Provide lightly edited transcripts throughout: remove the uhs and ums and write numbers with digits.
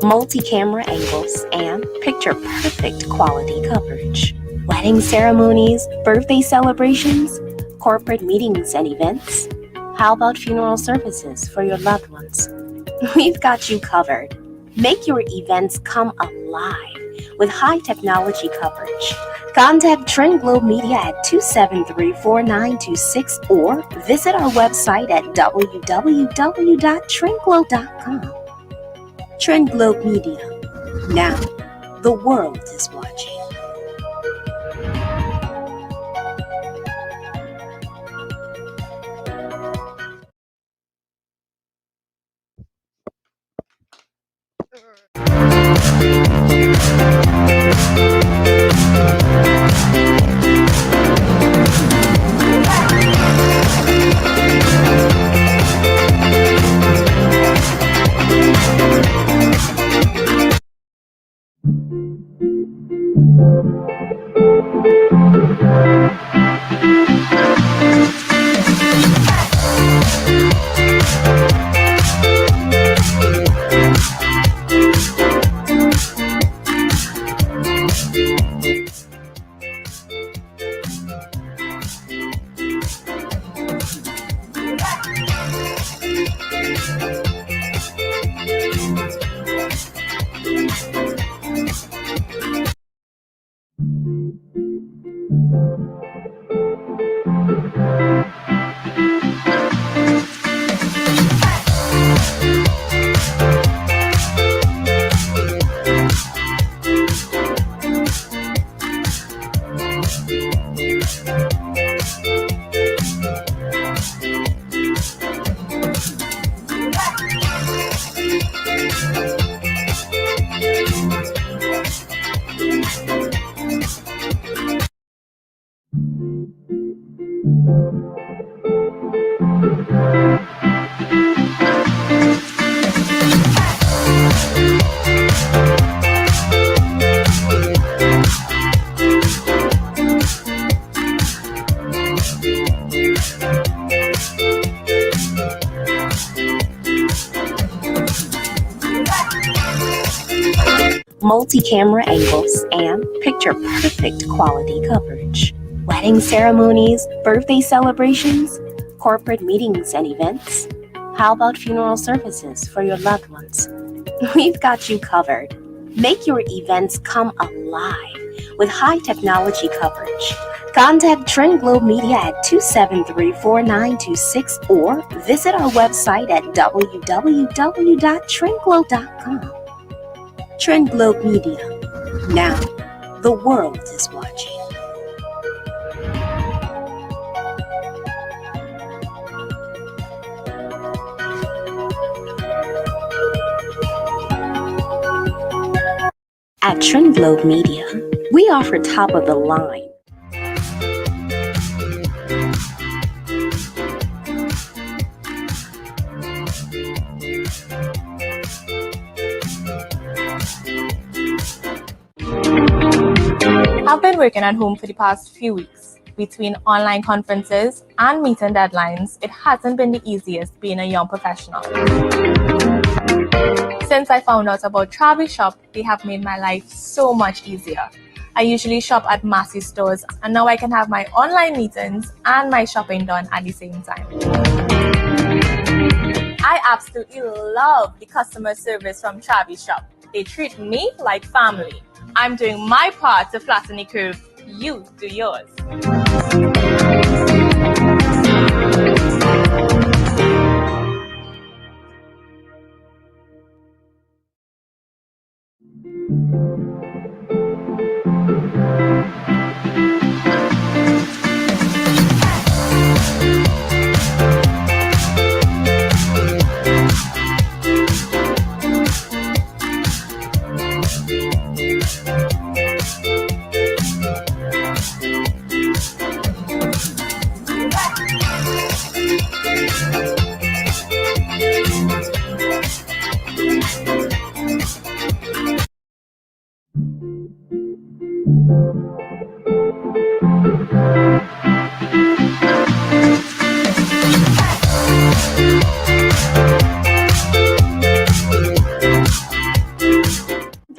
multi-camera angles, and picture-perfect quality coverage. Wedding ceremonies, birthday celebrations, corporate meetings and events. How about funeral services for your loved ones? We've got you covered. Make your events come alive with high technology coverage. Contact Trend Globe Media at 273-4926 or visit our website at www.trendglobe.com. Trend Globe Media. Now, the world is watching. Multi-camera angles, and picture-perfect quality coverage. Wedding ceremonies, birthday celebrations, corporate meetings and events. How about funeral services for your loved ones? We've got you covered. Make your events come alive with high technology coverage. Contact Trend Globe Media at 273-4926 or visit our website at www.trendglobe.com. Trend Globe Media. Now, the world is watching. At Trend Globe Media, we offer top of the line. I've been working at home for the past few weeks. Between online conferences and meeting deadlines, it hasn't been the easiest being a young professional. Since I found out about Travis Shop, they have made my life so much easier. I usually shop at massive stores, and now I can have my online meetings and my shopping done at the same time. I absolutely love the customer service from Travis Shop. They treat me like family. I'm doing my part to flatten the curve. You do yours.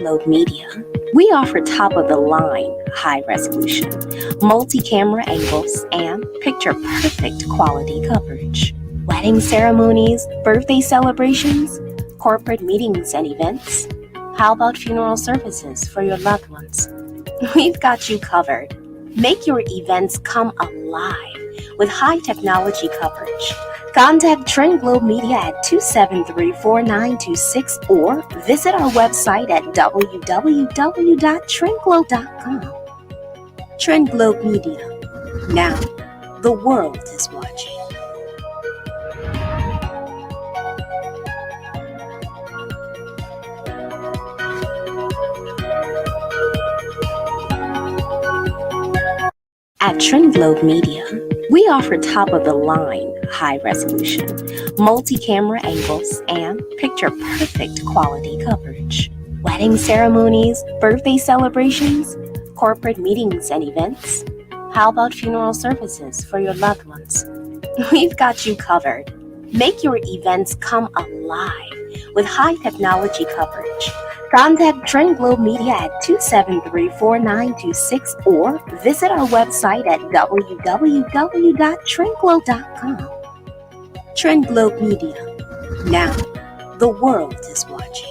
Globe Media. We offer top-of-the-line, high-resolution, multi-camera angles, and picture-perfect quality coverage. Wedding ceremonies, birthday celebrations, corporate meetings and events. How about funeral services for your loved ones? We've got you covered. Make your events come alive with high-technology coverage. Contact Trend Globe Media at 273-4926 or visit our website at www.trendglobe.com. Trend Globe Media. Now, the world is watching. At Trend Globe Media, we offer top-of-the-line, high-resolution, multi-camera angles, and picture-perfect quality coverage. Wedding ceremonies, birthday celebrations, corporate meetings and events. How about funeral services for your loved ones? We've got you covered. Make your events come alive with high-technology coverage. Contact Trend Globe Media at 273-4926 or visit our website at www.trendglobe.com. Trend Globe Media. Now, the world is watching.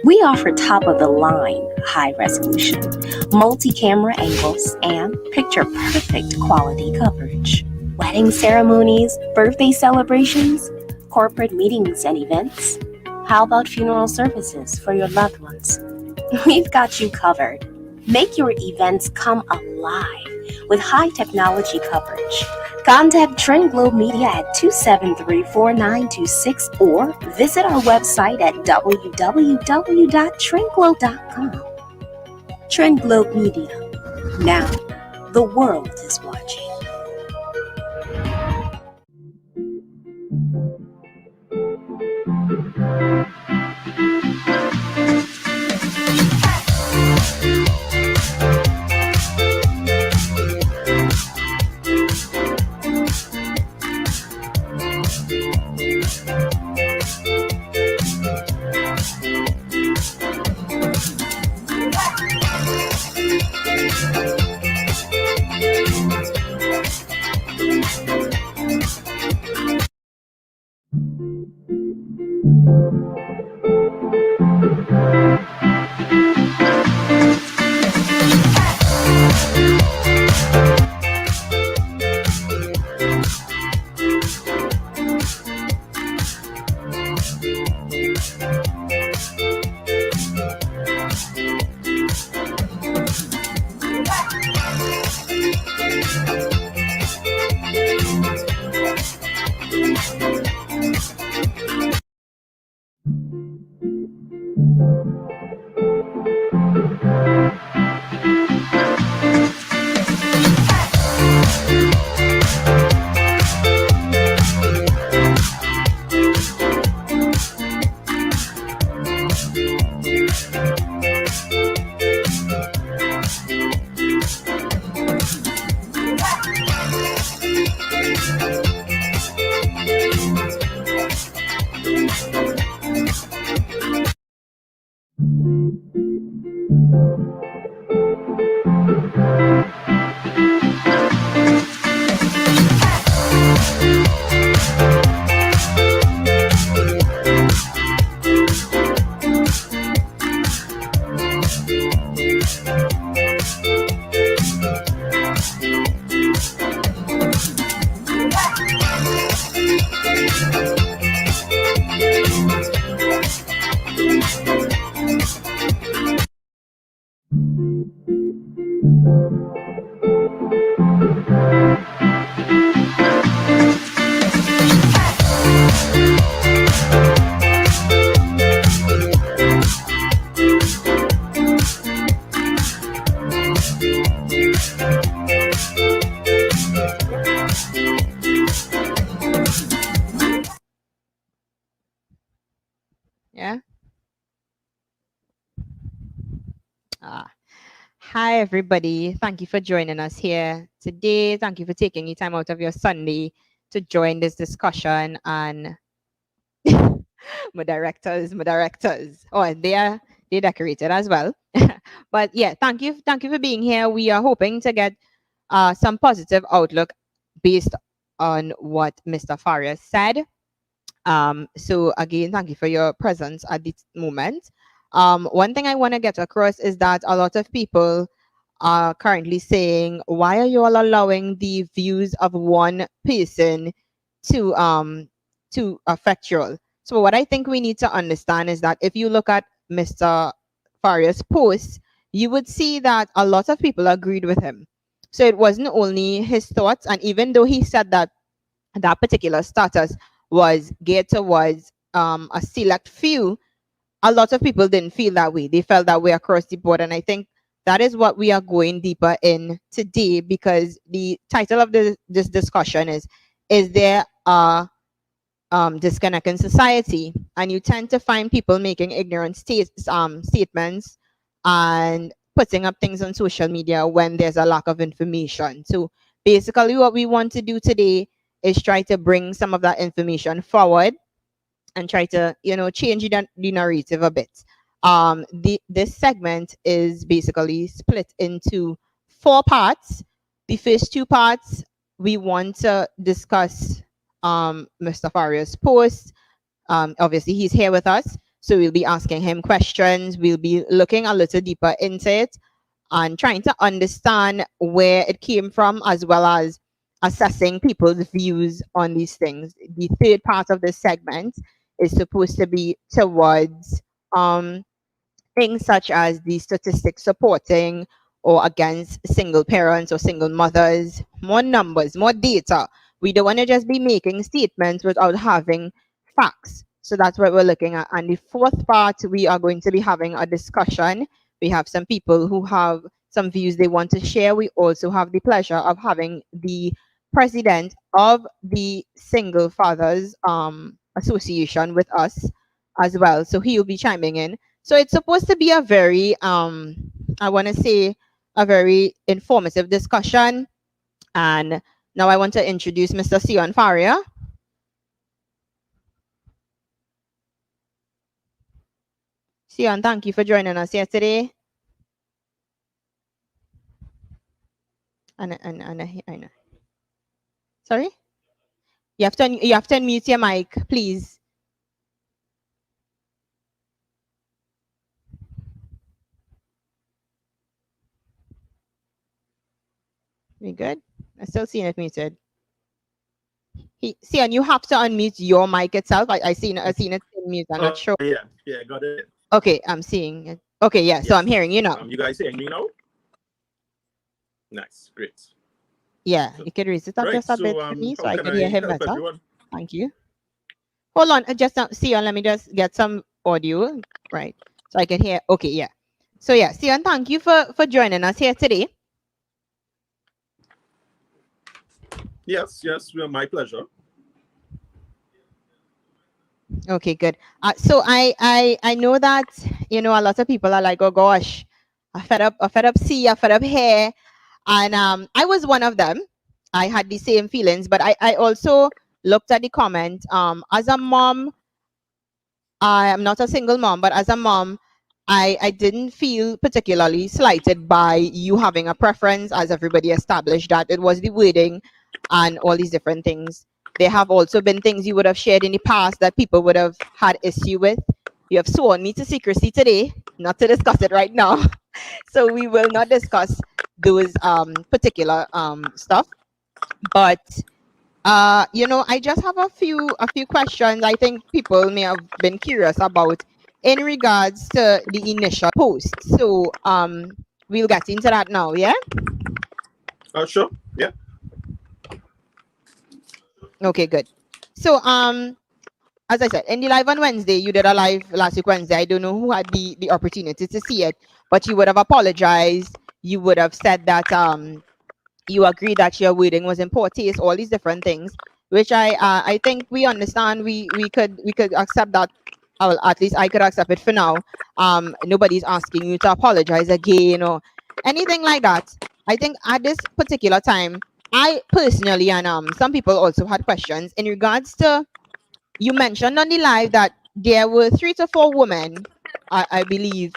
We offer top-of-the-line, high-resolution, multi-camera angles, and picture-perfect quality coverage. Wedding ceremonies, birthday celebrations, corporate meetings and events. How about funeral services for your loved ones? We've got you covered. Make your events come alive with high-technology coverage. Contact Trend Globe Media at 273-4926 or visit our website at www.trendglobe.com. Trend Globe Media. Now, the world is watching. Yeah. Hi, everybody. Thank you for joining us here today. Thank you for taking your time out of your Sunday to join this discussion. And my directors. Oh, and they decorated as well. But yeah, thank you for being here. We are hoping to get some positive outlook based on what Mr. Faria said. So again, thank you for your presence at this moment. One thing I want to get across is that a lot of people are currently saying, why are you all allowing the views of one person to affect you all? So what I think we need to understand is that if you look at Mr. Faria's post, you would see that a lot of people agreed with him. So it wasn't only his thoughts, and even though he said that that particular status was geared towards a select few, a lot of people didn't feel that way. They felt that way across the board. And I think that is what we are going deeper in today, because the title of this discussion is there a disconnect in society? And you tend to find people making ignorant statements and putting up things on social media when there's a lack of information. So basically what we want to do today is try to bring some of that information forward and try to change the narrative a bit. This segment is basically split into 4 parts. The first 2 parts, we want to discuss Mr. Faria's post. Obviously he's here with us, so we'll be asking him questions. We'll be looking a little deeper into it and trying to understand where it came from, as well as assessing people's views on these things. The third part of this segment is supposed to be towards things such as the statistics supporting or against single parents or single mothers. More numbers, more data. We don't want to just be making statements without having facts. So that's what we're looking at. And the fourth part, we are going to be having a discussion. We have some people who have some views they want to share. We also have the pleasure of having the president of the Single Fathers Association with us as well. So he will be chiming in. So it's supposed to be a very I want to say a very informative discussion. And now I want to introduce Mr. Sion Faria. Sion, thank you for joining us here today. And I know. Sorry? You have to unmute your mic, please. We good? I still seeing it muted. Sion, you have to unmute your mic itself. I seen it in mute. I'm not sure. Yeah, got it. Okay, I'm seeing it. Okay, yeah, so I'm hearing you now. You guys hearing me now? Nice, great. Yeah, you can raise it up just a bit for me so I can hear him better. Everyone? Thank you. Hold on, just Sion, let me just get some audio, right? So I can hear. Okay, yeah. So yeah, Sion, thank you for joining us here today. Yes, my pleasure. Okay, good. So I know that a lot of people are like, oh gosh, I fed up see, I fed up here, and I was one of them. I had the same feelings, but I also looked at the comment. As a mom, I am not a single mom, but as a mom, I didn't feel particularly slighted by you having a preference, as everybody established that it was the wording and all these different things. There have also been things you would have shared in the past that people would have had issue with. You have sworn me to secrecy today, not to discuss it right now. So we will not discuss those particular stuff. But I just have a few questions I think people may have been curious about in regards to the initial post. So we'll get into that now, yeah? Sure, yeah. Okay, good. So as I said, in the live on Wednesday, you did a live last week Wednesday. I don't know who had the opportunity to see it, but you would have apologized. You would have said that you agree that your wording was in poor taste, all these different things, which I think we understand. We could accept that. Well, at least I could accept it for now. Nobody's asking you to apologize again or anything like that. I think at this particular time, I personally and some people also had questions in regards to, you mentioned on the live that there were 3 to 4 women, I believe,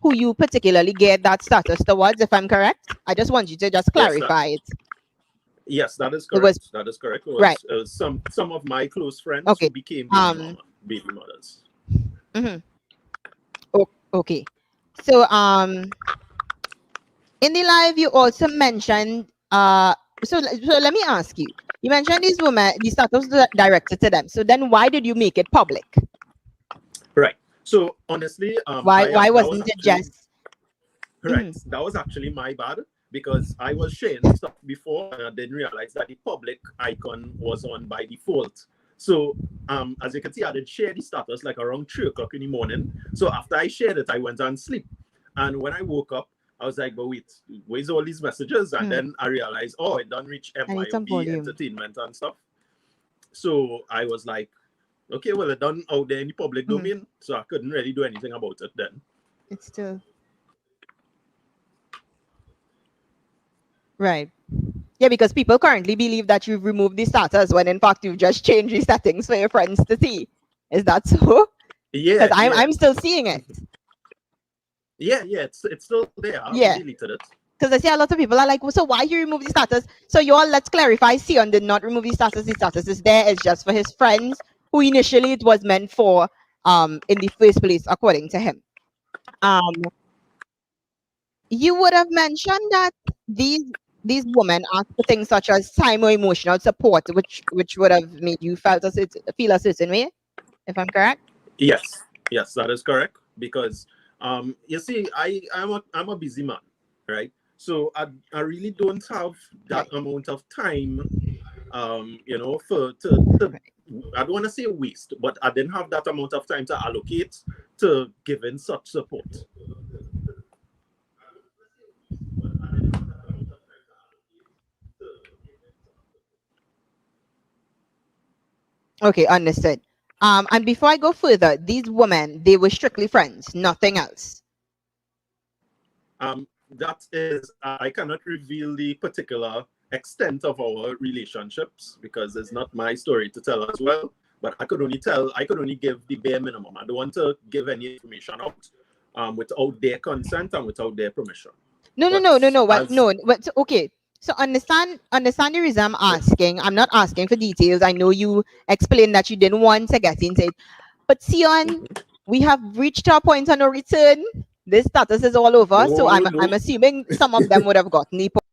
who you particularly gave that status towards, if I'm correct. I just want you to just clarify it. Yes, that is correct. That is correct. It was, right. Some of my close friends who became baby mothers. Mm-hmm. Okay. So in the live you also mentioned so let me ask you. You mentioned these women, the status directed to them. So then why did you make it public? Right. So honestly, why wasn't it just right? That was actually my bad, because I was sharing stuff before and I didn't realize that the public icon was on by default. So as you can see, I did share the status like around 3 o'clock in the morning. So after I shared it, I went and sleep. And when I woke up, I was like, but wait, where's all these messages? And then I realized, oh, it done reach MYOB Entertainment and stuff. So I was like, okay, well, it done out there in the public domain, so I couldn't really do anything about it then. It's still right. Yeah, because people currently believe that you've removed the status when in fact you've just changed the settings for your friends to see. Is that so? Yeah. Because I'm still seeing it. Yeah, it's still there. I deleted it. Because I see a lot of people are like, well, so why you remove the status? So you all, let's clarify. Sion did not remove the status. The status is there. It's just for his friends, who initially it was meant for in the first place, according to him. You would have mentioned that these women asked for things such as time or emotional support, which would have made you feel a certain way, if I'm correct. Yes, that is correct. Because you see, I'm a busy man, right? So I really don't have that amount of time, for to I don't want to say waste, but I didn't have that amount of time to allocate to giving such support. Okay, understood. And before I go further, these women, they were strictly friends, nothing else. That is, I cannot reveal the particular extent of our relationships because it's not my story to tell as well. But I could only give the bare minimum. I don't want to give any information out without their consent and without their permission. No. Okay. So understand the reason I'm asking. I'm not asking for details. I know you explained that you didn't want to get into it. But Sion, we have reached our point of no return. This status is all over. So I'm assuming some of them would have gotten the point.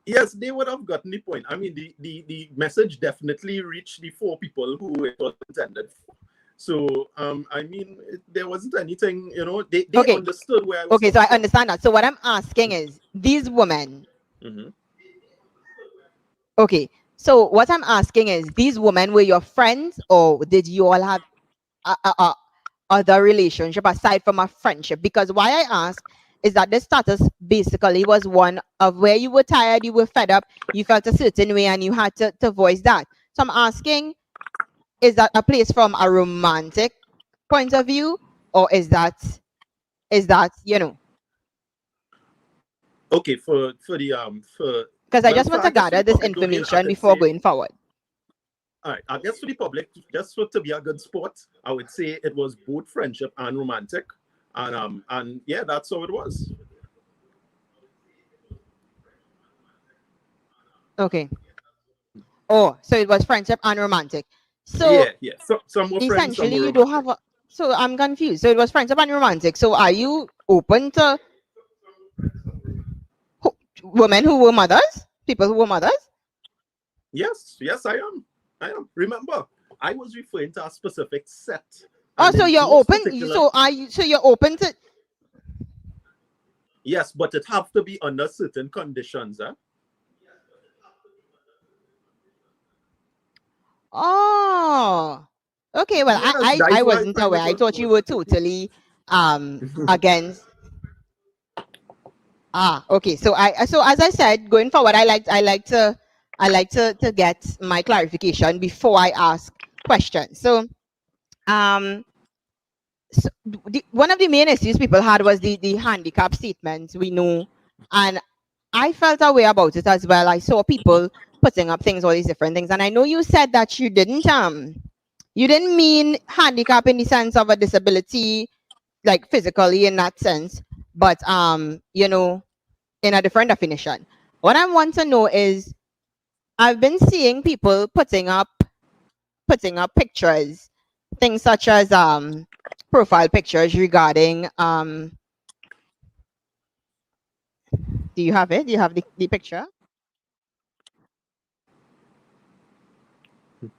Yes, they would have gotten the point. I mean, the message definitely reached the 4 people who it was intended for. So, I mean, there wasn't anything, they Okay. understood where I was. Okay, so I understand that. So what I'm asking is, these women. Okay, so what I'm asking is, these women were your friends, or did you all have a other relationship aside from a friendship? Because why I ask is that this status basically was one of where you were tired, you were fed up, you felt a certain way, and you had to voice that. So I'm asking, is that a place from a romantic point of view, or is that Okay, for because I just want to gather this information before going forward. All right, I guess for the public, just to be a good sport, I would say it was both friendship and romantic, and yeah, that's how it was. Okay. Oh, so it was friendship and romantic. So yeah. So some were friends, some essentially, were you don't have. So I'm confused. So it was friendship and romantic. So are you open to women who were mothers? People who were mothers? Yes, I am. Remember, I was referring to a specific set. Oh, so you're open. So are you? So you're open to? Yes, but it have to be under certain conditions, eh? Oh, okay. Well, yes, I wasn't aware. I thought you were totally against. Okay. So as I said, going forward, I like to get my clarification before I ask questions. So one of the main issues people had was the handicap statement, we know, and I felt a way about it as well. I saw people putting up things, all these different things, and I know you said that you didn't mean handicap in the sense of a disability, like physically in that sense, but in a different definition. What I want to know is, I've been seeing people putting up pictures, things such as profile pictures regarding do you have it? Do you have the picture? It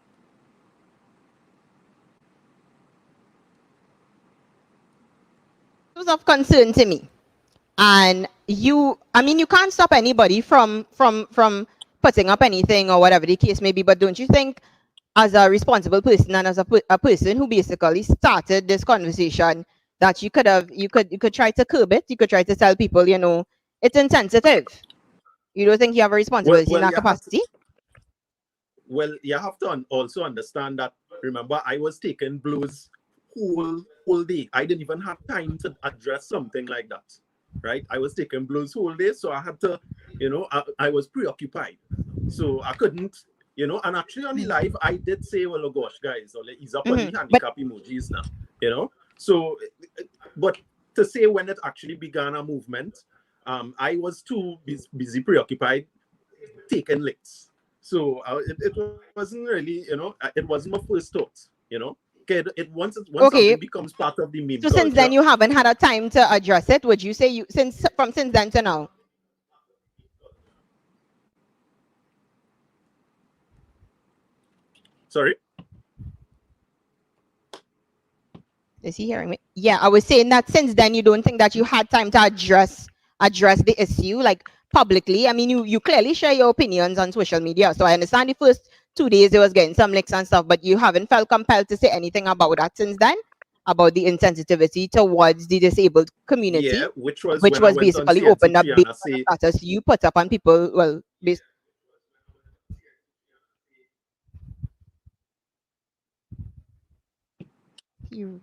was of concern to me. And you can't stop anybody from putting up anything or whatever the case may be, but don't you think, as a responsible person and as a person who basically started this conversation, that you could try to curb it? You could try to tell people, it's insensitive. You don't think you have a responsibility in that capacity? Well, you have to also understand that, remember, I was taking blows whole day. I didn't even have time to address something like that, right? I was taking blows whole day, so I had to, I was preoccupied. So I couldn't, and actually on the live, I did say, well, oh gosh, guys, he's up on the handicap emojis now, So, but to say when it actually began a movement, I was too busy preoccupied taking licks. So it wasn't really, it wasn't my first thought, Okay, once something becomes part of the meme. So since then you haven't had a time to address it, would you say since then to now? Sorry? Is he hearing me? Yeah, I was saying that since then you don't think that you had time to address address the issue like publicly. I mean, you clearly share your opinions on social media. So I understand the first 2 days it was getting some licks and stuff, but you haven't felt compelled to say anything about that since then, about the insensitivity towards the disabled community, Yeah, which was which when I was went on basically opened up CNC3 based and I on say, the status you put up on people. Well, based.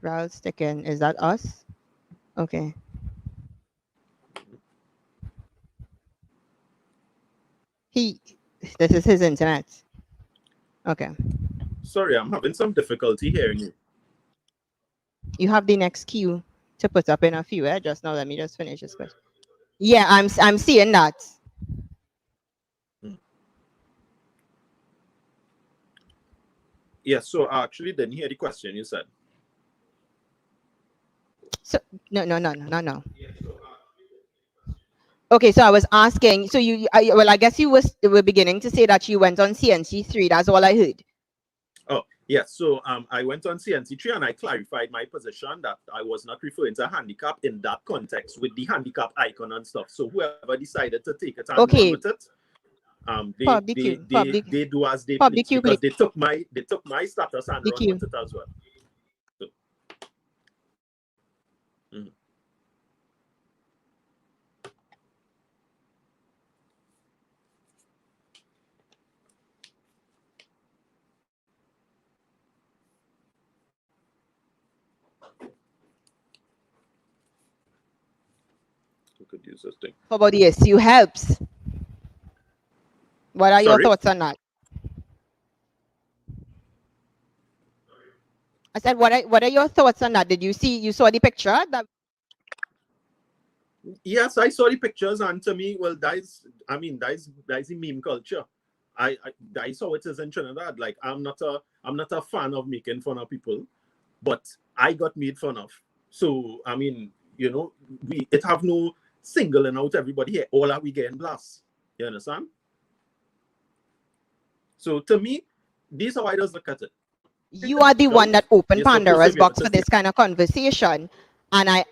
Ralph sticking, is that us? Okay. This is his internet. Okay. sorry, I'm having some difficulty hearing you. You have the next cue to put up in a few. Just now, let me just finish this question. Yeah, I'm seeing that. Yeah, so I actually didn't hear the question you said. So no. Okay, so I was asking. So well, I guess you were beginning to say that you went on CNC3. That's all I heard. Oh, yeah. So I went on CNC3 and I clarified my position that I was not referring to handicap in that context with the handicap icon and stuff. So whoever decided to take it and run with it, they do as they please, because they took my status and run with it as well. So, we could use this thing. How about the issue helps? What are your thoughts on that? I said, what are your thoughts on that? You saw the picture? Yes, I saw the pictures, and to me, well, that's the meme culture. I saw it as in Trinidad. Like, I'm not a fan of making fun of people, but I got made fun of. So I mean, it have no singling out everybody here. All are we getting blast? You understand? So to me, this is how I just look at it. You are the one that opened Pandora's box for this kind of conversation, and I.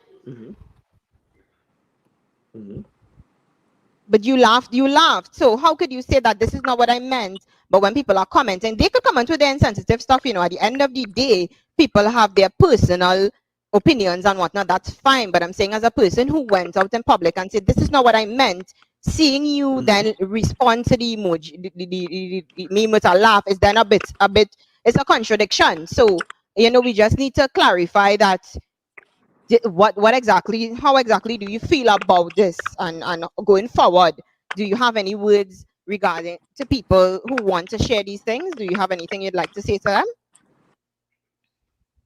But you laughed. So how could you say that this is not what I meant? But when people are commenting, they could comment with their insensitive stuff. At the end of the day, people have their personal opinions and whatnot. That's fine. But I'm saying, as a person who went out in public and said, this is not what I meant, seeing you then respond to the emoji, the meme with a laugh is then a bit, it's a contradiction. So, we just need to clarify that. How exactly do you feel about this, and going forward, do you have any words regarding to people who want to share these things? Do you have anything you'd like to say to them?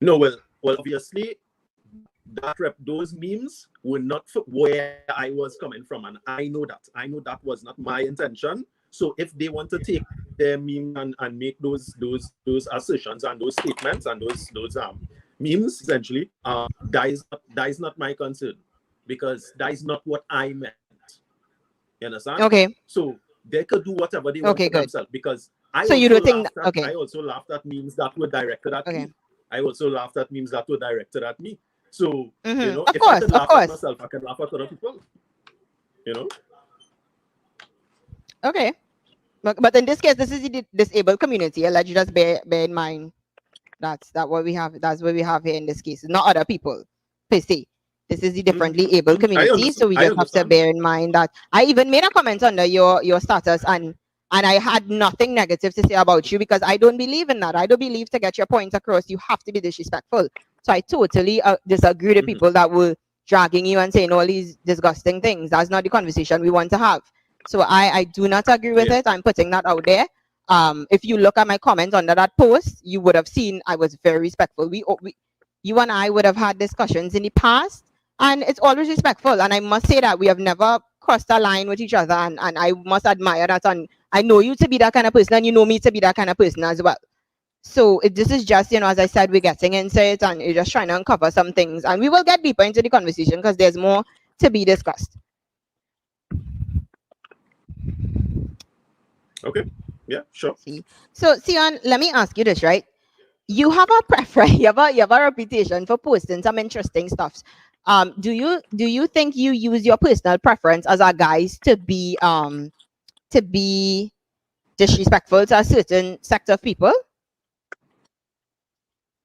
No, well, obviously, those memes were not where I was coming from, and I know that was not my intention. So if they want to take their meme and make those assertions and those statements and those memes, essentially, that is not my concern, because that is not what I meant. You understand? Okay. So they could do whatever they want for themselves, because I also laughed at memes that were directed at me. I also laughed at memes that were directed at me. So if I could laugh at myself, I can laugh at other people. Okay. But in this case, this is the disabled community. Let's just bear in mind that's what we have. That's what we have here in this case, not other people per se. This is the differently able community, so we just have to bear in mind that I even made a comment under your status, and I had nothing negative to say about you, because I don't believe in that. I don't believe to get your point across, you have to be disrespectful. So I totally disagree with people that were dragging you and saying all these disgusting things. That's not the conversation we want to have. So I do not agree with it. I'm putting that out there. If you look at my comments under that post, you would have seen I was very respectful. You and I would have had discussions in the past, and it's always respectful. And I must say that we have never crossed a line with each other, and I must admire that. And I know you to be that kind of person, and you know me to be that kind of person as well. So this is just, as I said, we're getting into it, and we're just trying to uncover some things, and we will get deeper into the conversation because there's more to be discussed. Okay. Yeah, sure. So, Sion, let me ask you this, right? You have a preference, you have a reputation for posting some interesting stuff. Do you think you use your personal preference as a guys to be disrespectful to a certain sector of people?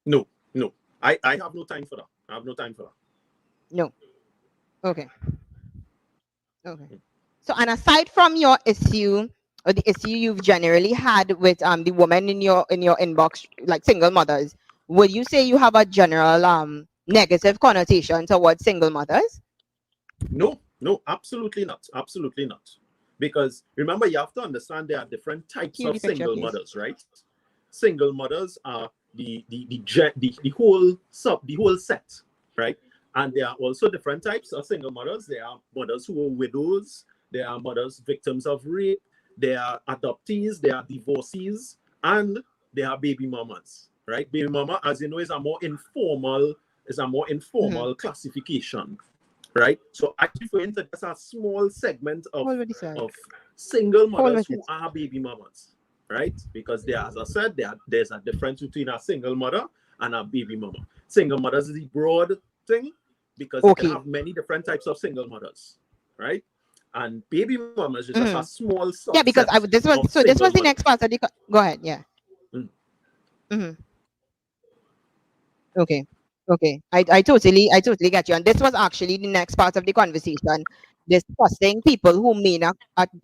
No, no. I have no time for that. I have no time for that. No. Okay. Okay. So, and aside from your issue or the issue you've generally had with the women in your inbox, like single mothers, would you say you have a general negative connotation towards single mothers? No, no, absolutely not. Absolutely not. Because remember, you have to understand there are different types Cue the of picture, single please. mothers, right? Single mothers are the whole set, right? And there are also different types of single mothers. There are mothers who are widows. There are mothers victims of rape. There are adoptees. There are divorcees, and there are baby mamas, right? Baby mama, as you know, is a more informal classification, right? So I refer to just a small segment of single mothers who are baby mamas, right? Because there, as I said, there's a difference between a single mother and a baby mama. Single mothers is the broad thing because you can have many different types of single mothers, right? And baby mamas is just a small subset. Yeah, because this was the next part of the go ahead, yeah. Okay. I totally get you. And this was actually the next part of the conversation, discussing people who may not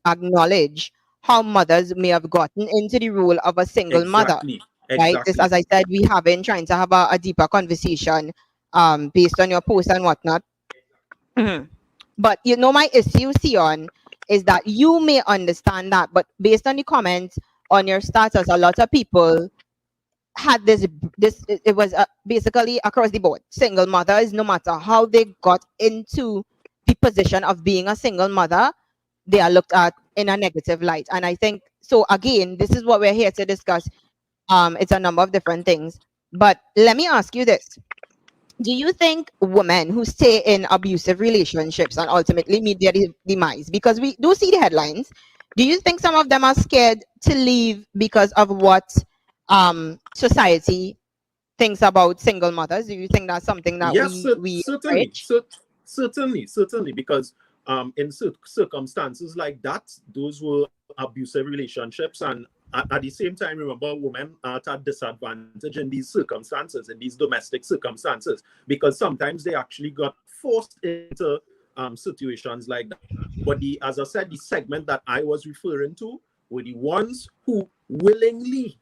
acknowledge how mothers may have gotten into the role of a single mother. Right? This, as I said, we have been trying to have a deeper conversation based on your post and whatnot. But you know, my issue, Sion, is that you may understand that, but based on the comments on your status, a lot of people had this it was basically across the board single mothers, no matter how they got into the position of being a single mother, they are looked at in a negative light. And I think so, again, this is what we're here to discuss. It's a number of different things, but let me ask you this: do you think women who stay in abusive relationships and ultimately meet their demise, because we do see the headlines, do you think some of them are scared to leave because of what society thinks about single mothers? Do you think that's something that we certainly, because in circumstances like that, those were abusive relationships, and at the same time, remember, women are at disadvantage in these circumstances, in these domestic circumstances, because sometimes they actually got forced into situations like that. But as I said, the segment that I was referring to were the ones who willingly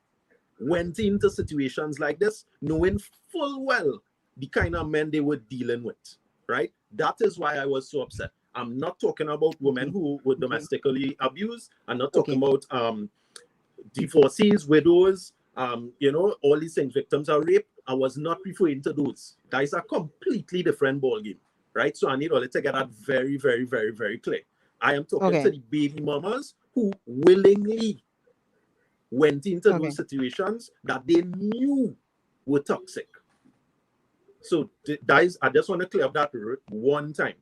went into situations like this, knowing full well the kind of men they were dealing with, right? That is why I was so upset. I'm not talking about women who were domestically abused. I'm not talking about divorcees, widows, all these things, victims of rape. I was not referring to those. That is a completely different ballgame, right? So I need all to get that very, very, very, very clear. I am talking to the baby mamas who willingly went into those situations that they knew were toxic. So guys, I just want to clear up that one time,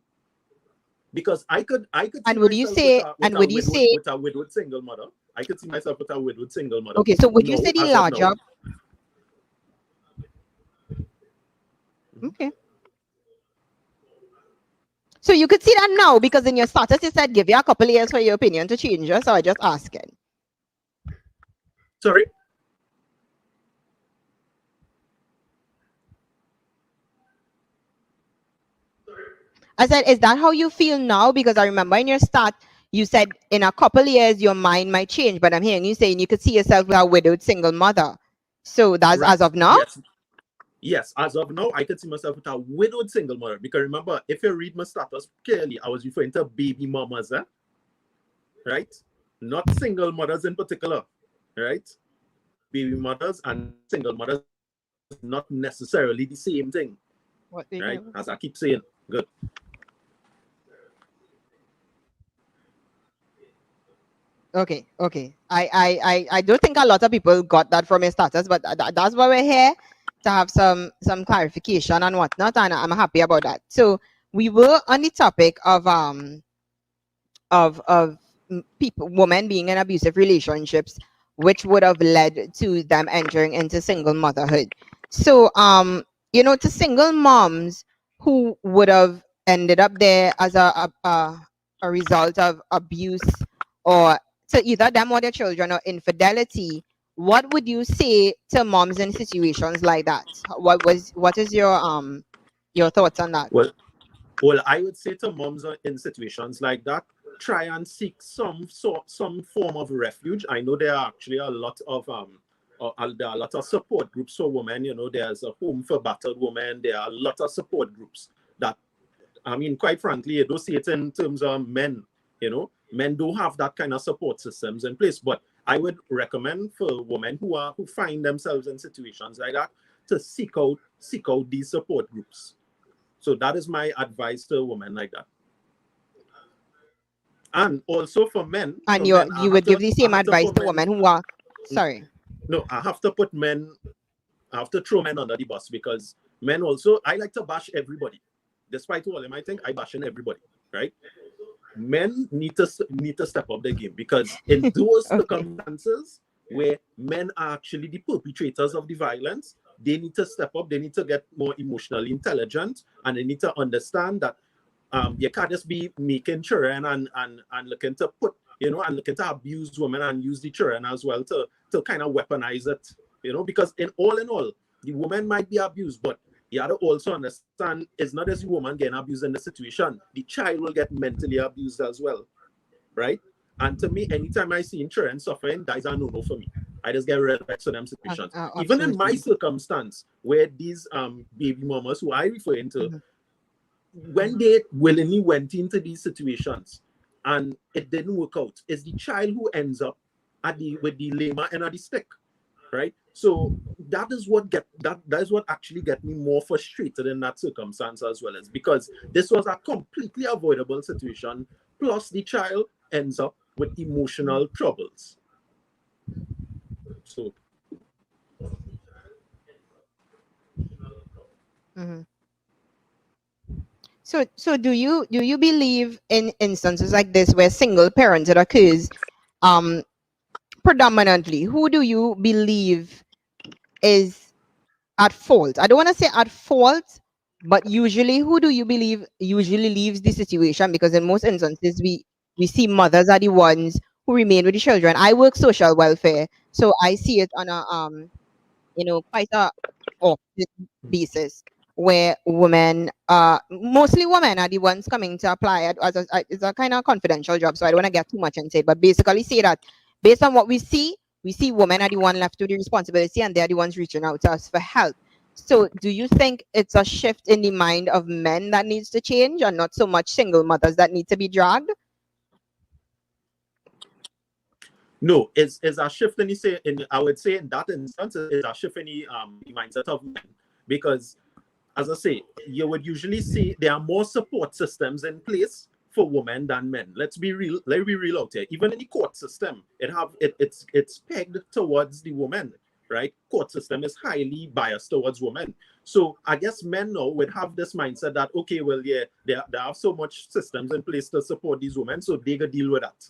because I could. And would you say? With a widowed single mother, I could see myself with a widowed single mother. Okay, so would you say the larger? Okay. So you could see that now, because in your status you said give you a couple of years for your opinion to change. So I just asking. Sorry. I said, is that how you feel now? Because I remember in your start, you said in a couple of years your mind might change, but I'm hearing you saying you could see yourself with a widowed single mother. So that's as of now? Yes, as of now, I could see myself with a widowed single mother. Because remember, if you read my status clearly, I was referring to baby mamas, right? Not single mothers in particular, right? Baby mothers and single mothers, not necessarily the same thing, right? As I keep saying. Good. Okay. I don't think a lot of people got that from your status, but that's why we're here, to have some clarification and whatnot, and I'm happy about that. So we were on the topic of people, women being in abusive relationships, which would have led to them entering into single motherhood. So to single moms who would have ended up there as a result of abuse, or to either them or their children, or infidelity, what would you say to moms in situations like that? What is your thoughts on that? Well, I would say to moms in situations like that, try and seek some form of refuge. I know there are actually a lot of there are a lot of support groups for women. You know, there's a home for battered women. There are a lot of support groups that, I mean, quite frankly, you don't see it in terms of men. You know, men don't have that kind of support systems in place. But I would recommend for women who find themselves in situations like that to seek out these support groups. So that is my advice to a woman like that. And also for men, And I you have would give to the I same have to advice put to men. women who are sorry. No, I have to put men. I have to throw men under the bus because men also. I like to bash everybody, despite all they might think. I bashing everybody, right? Men need to step up their game because in those Okay. circumstances where men are actually the perpetrators of the violence, they need to step up. They need to get more emotionally intelligent, and they need to understand that you can't just be making children and looking to put, you know, and looking to abuse women and use the children as well to kind of weaponize it, you know, because in all, the woman might be abused, but you have to also understand it's not just the woman getting abused in the situation, the child will get mentally abused as well, right? And to me, anytime I see children suffering, that is a no-no for me. I just get rid of them situations. Even in my Absolutely. circumstance, where these baby mamas who I referring to, Mhm. when they willingly went into these situations and it didn't work out, it's the child who ends up with the lama and at the stick, right? So that is what actually get me more frustrated in that circumstance as well, as because this was a completely avoidable situation, plus the child ends up with emotional troubles. So Mhm. So do you believe in instances like this where single parenthood occurs, um predominantly, who do you believe is at fault? I don't want to say at fault, but usually who do you believe usually leaves the situation? Because in most instances we see mothers are the ones who remain with the children. I work social welfare, so I see it on a quite a often basis where women, mostly women, are the ones coming to apply. It's a kind of confidential job, so I don't want to get too much into it. But basically, say that based on what we see women are the one left to the responsibility, and they're the ones reaching out to us for help. So, do you think it's a shift in the mind of men that needs to change, and not so much single mothers that need to be dragged? no, it's a shift in I would say in that instance is a shift in the mindset of men, because as I say, you would usually see there are more support systems in place for women than men. Let's be real. Let's be real out here. Even in the court system, it's pegged towards the woman, right? Court system is highly biased towards women. So I guess men now would have this mindset that, okay, well, yeah, they have so much systems in place to support these women, so they could deal with that.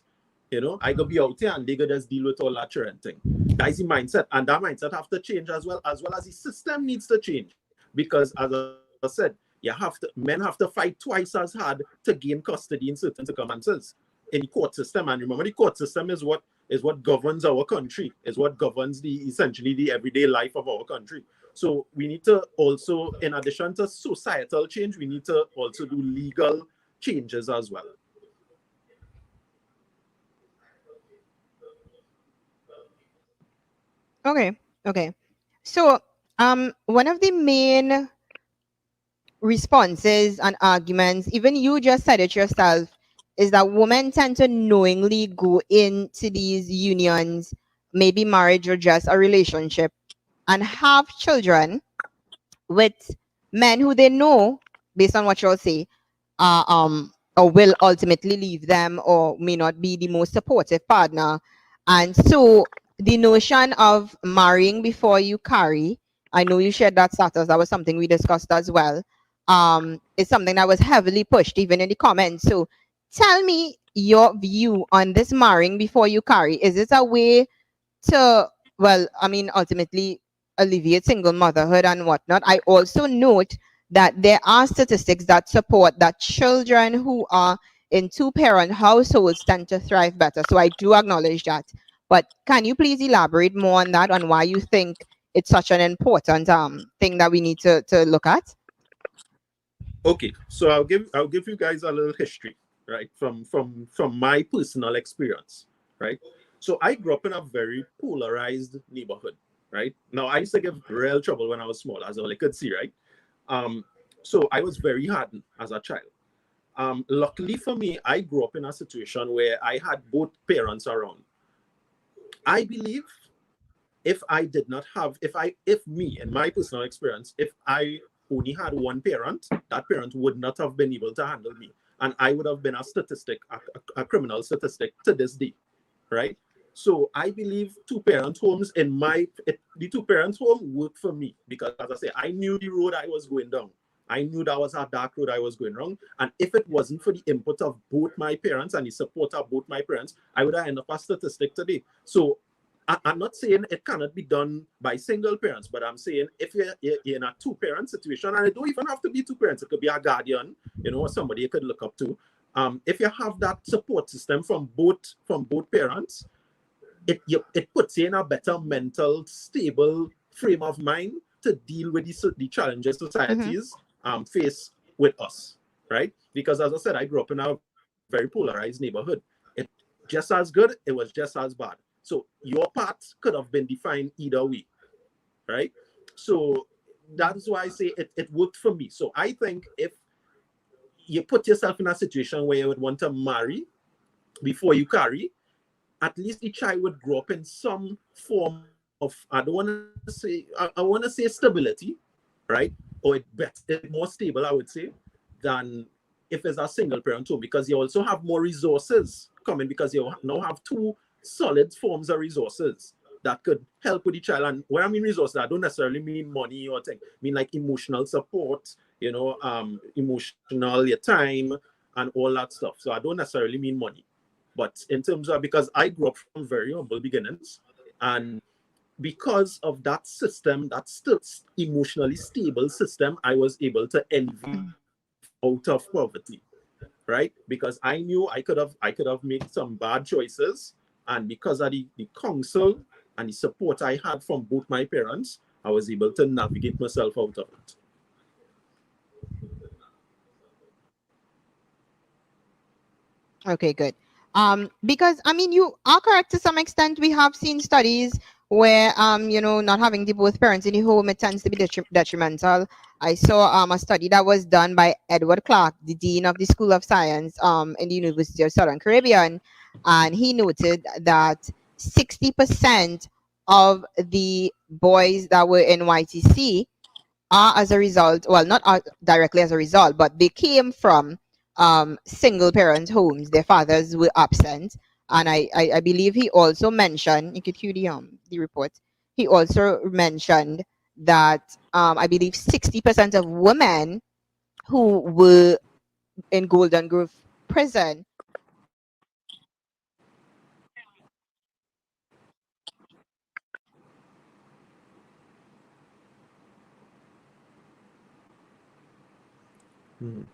You know, I could be out here and they could just deal with all that children thing. That's the mindset, and that mindset have to change as well as the system needs to change, because as I said, men have to fight twice as hard to gain custody in certain circumstances in the court system. And remember, the court system is what governs our country, is what governs essentially the everyday life of our country. So we need to also, in addition to societal change, we need to also do legal changes as well. Okay. So, one of the main responses and arguments, even you just said it yourself, is that women tend to knowingly go into these unions, maybe marriage or just a relationship, and have children with men who they know, based on what you'll say, or will ultimately leave them or may not be the most supportive partner. And so the notion of marrying before you carry, I know you shared that status, that was something we discussed as well. Is something that was heavily pushed even in the comments. So tell me your view on this marrying before you carry. Is it a way to, well, I mean, ultimately alleviate single motherhood and whatnot? I also note that there are statistics that support that children who are in two-parent households tend to thrive better. So I do acknowledge that. But can you please elaborate more on that, on why you think it's such an important thing that we need to look at? Okay, so I'll give you guys a little history, right, from my personal experience, right. So I grew up in a very polarized neighborhood, right. Now I used to give real trouble when I was small, as all I could see, right. Um, so I was very hardened as a child. Luckily for me, I grew up in a situation where I had both parents around. I believe if I did not have, if me, in my personal experience, if I only had one parent, that parent would not have been able to handle me. And I would have been a statistic, a criminal statistic to this day, right? So I believe two-parent homes the two-parent home worked for me because, as I say, I knew the road I was going down. I knew that was a dark road I was going wrong. And if it wasn't for the input of both my parents and the support of both my parents, I would have ended up a statistic today. So I'm not saying it cannot be done by single parents, but I'm saying if you're in a two-parent situation, and it don't even have to be two parents, it could be a guardian, or somebody you could look up to. If you have that support system from both parents, it puts you in a better mental, stable frame of mind to deal with the challenges societies face with us, right? Because as I said, I grew up in a very polarized neighborhood. It just as good, it was just as bad. So your path could have been defined either way, right? So that's why I say it worked for me. So I think if you put yourself in a situation where you would want to marry before you carry, at least the child would grow up in some form of, I want to say stability, right? Or it's more stable, I would say, than if it's a single parent home, because you also have more resources coming, because you now have two solid forms of resources that could help with the child. And when I mean resources, I don't necessarily mean money or thing. I mean like emotional support, emotional, your time, and all that stuff. So I don't necessarily mean money. But in terms of, because I grew up from very humble beginnings, and because of that system, that still emotionally stable system, I was able to envy out of poverty, right? Because I knew I could have made some bad choices, and because of the counsel and the support I had from both my parents, I was able to navigate myself out of it. Okay, good. Because I mean, you are correct to some extent. We have seen studies where not having the both parents in the home, it tends to be detrimental. I saw a study that was done by Edward Clark, the dean of the School of Science in the University of Southern Caribbean, and he noted that 60% of the boys that were in YTC are as a result, well, not directly as a result, but they came from single parent homes. Their fathers were absent. And I believe he also mentioned, you could cue the report, he also mentioned that I believe 60% of women who were in Golden Grove prison. Mhm.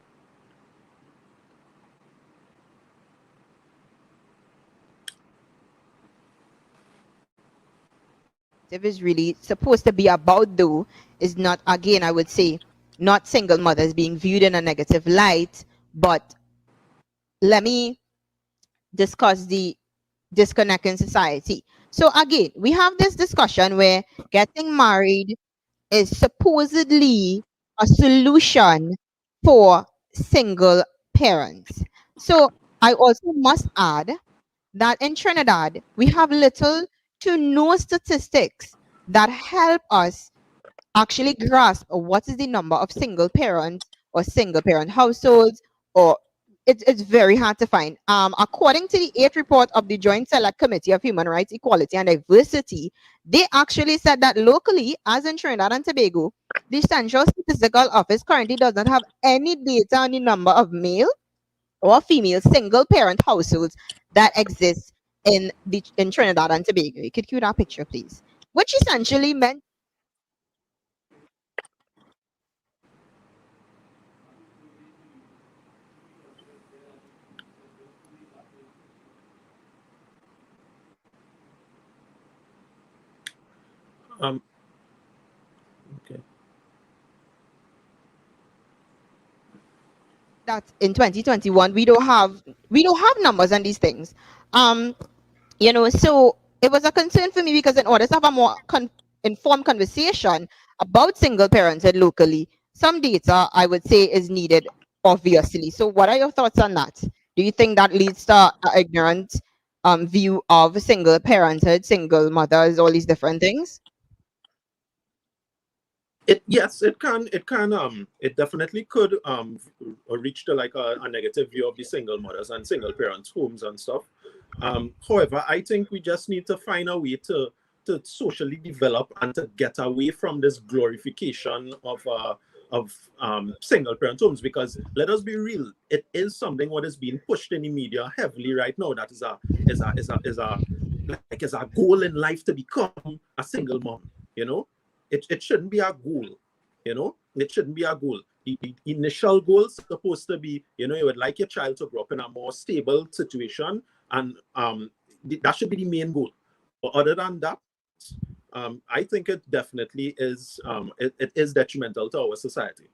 If it's really supposed to be about, though, is not, again, I would say, not single mothers being viewed in a negative light, but let me discuss the disconnect in society. So again, we have this discussion where getting married is supposedly a solution for single parents. So I also must add that in Trinidad, we have little to no statistics that help us actually grasp what is the number of single parents or single parent households, or it's very hard to find. According to the 8th report of the Joint Select Committee of Human Rights, Equality and Diversity, they actually said that locally, as in Trinidad and Tobago, the Central Statistical Office currently does not have any data on the number of male or female single parent households that exist in Trinidad and Tobago. You could cue that picture, please. Which essentially meant that in 2021 we don't have numbers on these things. So it was a concern for me because in order to have a more informed conversation about single parenthood locally, some data I would say is needed, obviously. So what are your thoughts on that? Do you think that leads to an ignorant view of single parenthood, single mothers, all these different things? It definitely could reach to like a negative view of the single mothers and single parents homes and stuff. However, I think we just need to find a way to socially develop and to get away from this glorification of single parent homes, because let us be real, it is something what is being pushed in the media heavily right now, that is a goal in life to become a single mom. It shouldn't be a goal. It shouldn't be a goal. The initial goal is supposed to be, you would like your child to grow up in a more stable situation, and that should be the main goal. But other than that, I think it definitely is. It is detrimental to our society.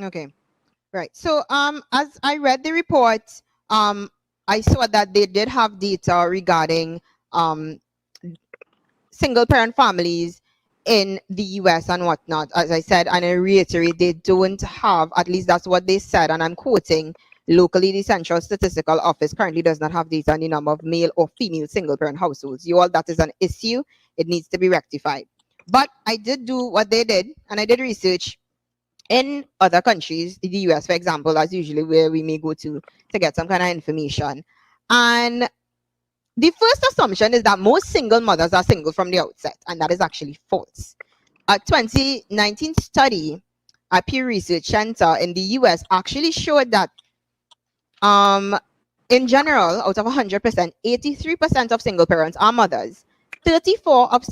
Okay, right. So as I read the report, I saw that they did have data regarding um single parent families in the US and whatnot. As I said, and I reiterate, they don't have, at least that's what they said, and I'm quoting, locally, the Central Statistical Office currently does not have data on the number of male or female single parent households. You all, that is an issue. It needs to be rectified. But I did do what they did, and I did research in other countries, the US, for example, as usually where we may go to get some kind of information. And the first assumption is that most single mothers are single from the outset, and that is actually false. A 2019 study at Pew Research Center in the US actually showed that in general, out of 100%, 83% of single parents are mothers. 34 of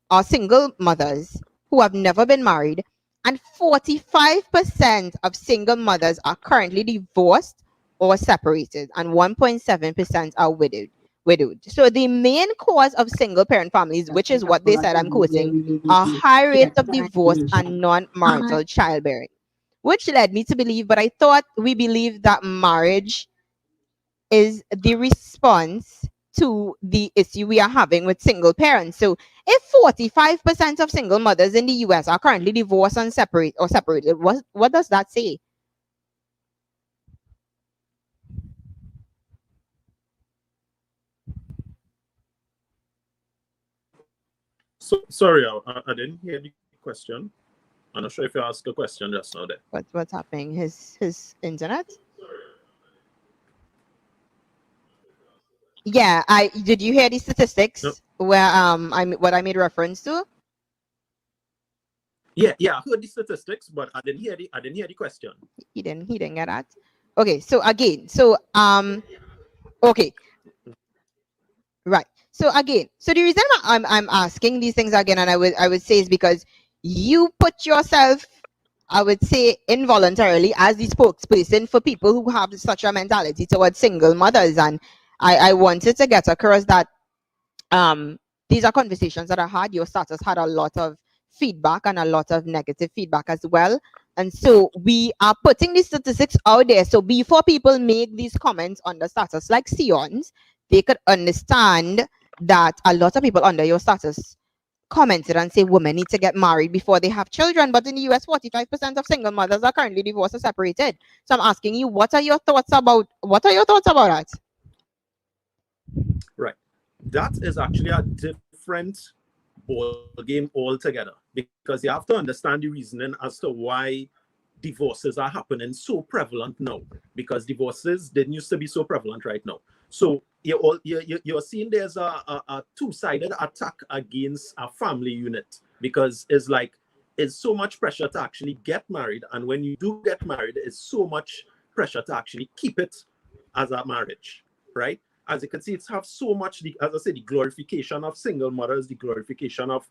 are single mothers who have never been married, and 45% of single mothers are currently divorced or separated, and 1.7% are widowed. So the main cause of single parent families, which is what they said, I'm quoting, are high rates of divorce and non-marital childbearing, which led me to believe, but I thought we believed that marriage is the response to the issue we are having with single parents. So if 45% of single mothers in the US are currently divorced and separated, what does that say? So sorry, I didn't hear the question. I'm not sure if you asked a question just now there. What's happening? His internet? Yeah, did you hear the statistics? No. Where what I made reference to? Yeah, I heard the statistics, but I didn't hear the question. He didn't get that. Okay, so again, okay, right. So again, so the reason I'm asking these things again, and I would say, is because you put yourself, I would say, involuntarily as the spokesperson for people who have such a mentality towards single mothers, and I wanted to get across that these are conversations that I had. Your status had a lot of feedback and a lot of negative feedback as well. And so we are putting these statistics out there. So before people make these comments on the status like Sion's, they could understand that a lot of people under your status commented and say women need to get married before they have children. But in the US, 45% of single mothers are currently divorced or separated. So I'm asking you, what are your thoughts about that? Right. That is actually a different ball game altogether, because you have to understand the reasoning as to why divorces are happening so prevalent now, because divorces didn't used to be so prevalent right now. So you're seeing there's a two-sided attack against a family unit, because it's so much pressure to actually get married, and when you do get married, it's so much pressure to actually keep it as a marriage, right? As you can see, it's have so much, as I said, the glorification of single mothers, the glorification of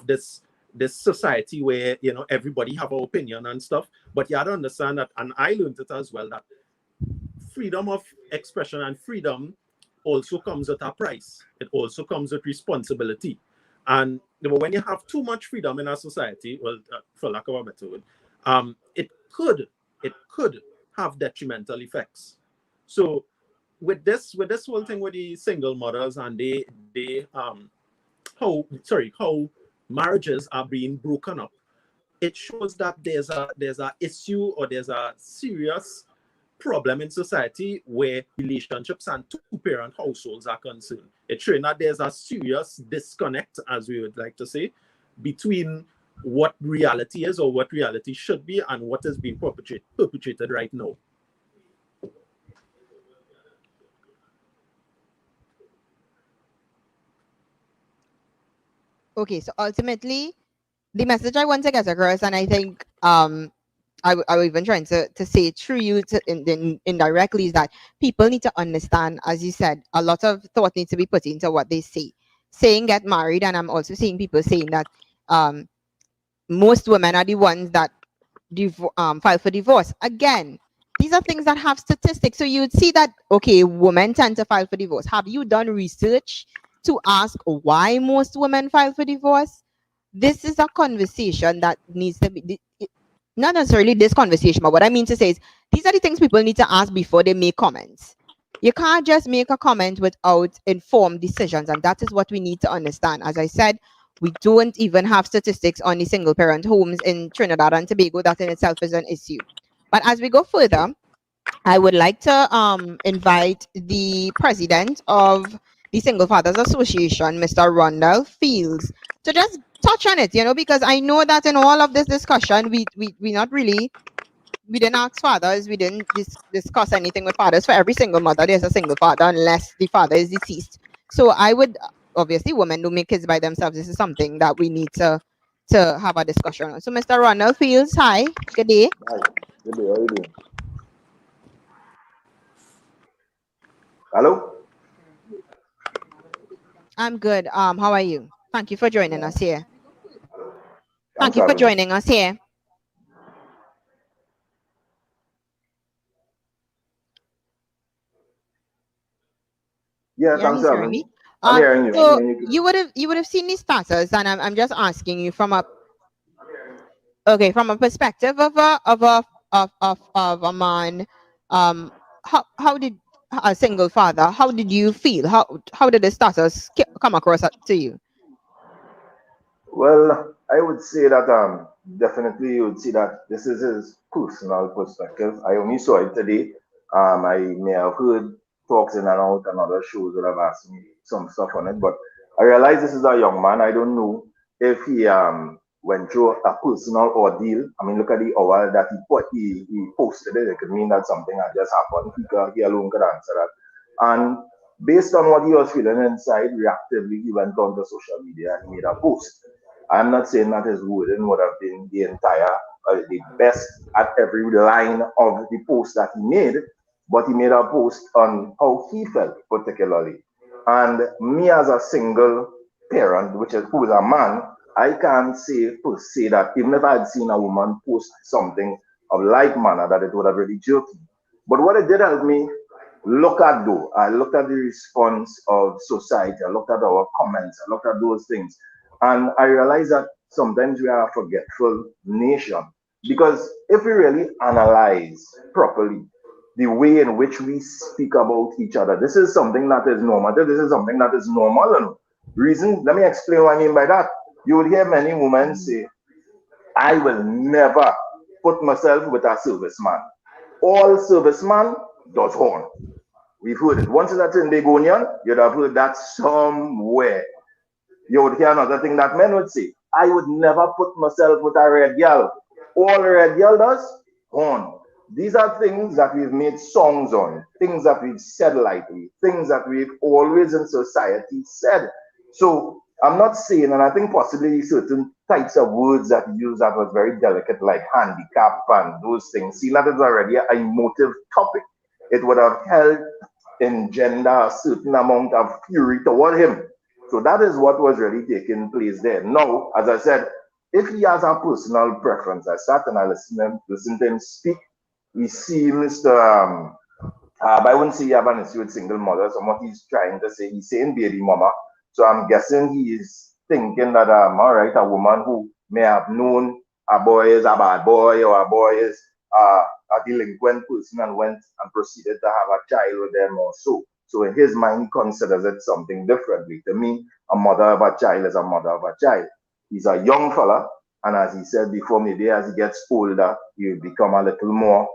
this society where everybody have an opinion and stuff. But you have to understand that, and I learned it as well, that freedom of expression and freedom also comes at a price. It also comes with responsibility. And when you have too much freedom in our society, well, for lack of a better word, it could have detrimental effects. So with this whole thing with the single mothers and how marriages are being broken up, it shows that there's a issue, or there's a serious problem in society where relationships and two-parent households are concerned. It's showing that there's a serious disconnect, as we would like to say, between what reality is, or what reality should be, and what is being perpetrated right now. Okay, so ultimately, the message I want to get across, and I think I was even trying to say it through you indirectly, is that people need to understand, as you said, a lot of thought needs to be put into what they say. Saying get married, and I'm also seeing people saying that most women are the ones that file for divorce. Again, these are things that have statistics. So you'd see that, okay, women tend to file for divorce. Have you done research to ask why most women file for divorce? This is a conversation that needs to be, not necessarily this conversation, but what I mean to say is these are the things people need to ask before they make comments. You can't just make a comment without informed decisions, and that is what we need to understand. As I said, we don't even have statistics on the single parent homes in Trinidad and Tobago. That in itself is an issue. But as we go further, I would like to invite the president of the Single Fathers Association, Mr. Rondell Fields, to just touch on it, because I know that in all of this discussion, we didn't ask fathers, we didn't discuss anything with fathers. For every single mother, there's a single father, unless the father is deceased. So I would, obviously, women don't make kids by themselves. This is something that we need to have a discussion on. So Mr. Ronald Fields, hi, good day. Hi, good day, how are you doing? Hello? I'm good. How are you? Thank you for joining us here. Thanks Thank you for having me. joining us here. Yeah, Yeah, thanks he's for hearing having me. me. I'm hearing you. I'm So hearing you. you would have seen these starters, and I'm just asking you from a perspective of a man. How did a single father? How did you feel? How did the starters come across to you? Well, I would say that definitely you would see that this is his personal perspective. I only saw it today. I may have heard talks in and out and other shows would have asked me some stuff on it, but I realize this is a young man. I don't know if he went through a personal ordeal. I mean, look at the hour that he posted it. It could mean that something had just happened. He alone could answer that. And based on what he was feeling inside, reactively, he went on to social media and he made a post. I'm not saying that his wording would have been the best at every line of the post that he made, but he made a post on how he felt particularly. And me as a single parent, who is a man, I can't say per se that even if I had seen a woman post something of like manner, that it would have really jerked me. But what it did help me I looked at the response of society, I looked at our comments, I looked at those things. And I realized that sometimes we are a forgetful nation. Because if we really analyze properly the way in which we speak about each other, this is something that is normative, this is something that is normal. And let me explain what I mean by that. You would hear many women say, I will never put myself with a serviceman. All serviceman does horn. We've heard it. Once that's in Begonian, you'd have heard that somewhere. You would hear another thing that men would say, I would never put myself with a red girl. All a red girl does, horn. These are things that we've made songs on, things that we've said lightly, things that we've always in society said. So I'm not saying, and I think possibly certain types of words that you use that was very delicate, like handicap and those things. See, that is already an emotive topic. It would have helped engender a certain amount of fury toward him. So that is what was really taking place there. Now, as I said, if he has a personal preference, I sat and I listened to him speak. We see Mr. I wouldn't say you have an issue with single mothers. And what he's trying to say, he's saying baby mama. So I'm guessing he is thinking that, all right, a woman who may have known a boy is a bad boy or a boy is a delinquent person and went and proceeded to have a child with them or so. So in his mind, he considers it something differently. To me, a mother of a child is a mother of a child. He's a young fella, and as he said before, maybe as he gets older, he'll become a little more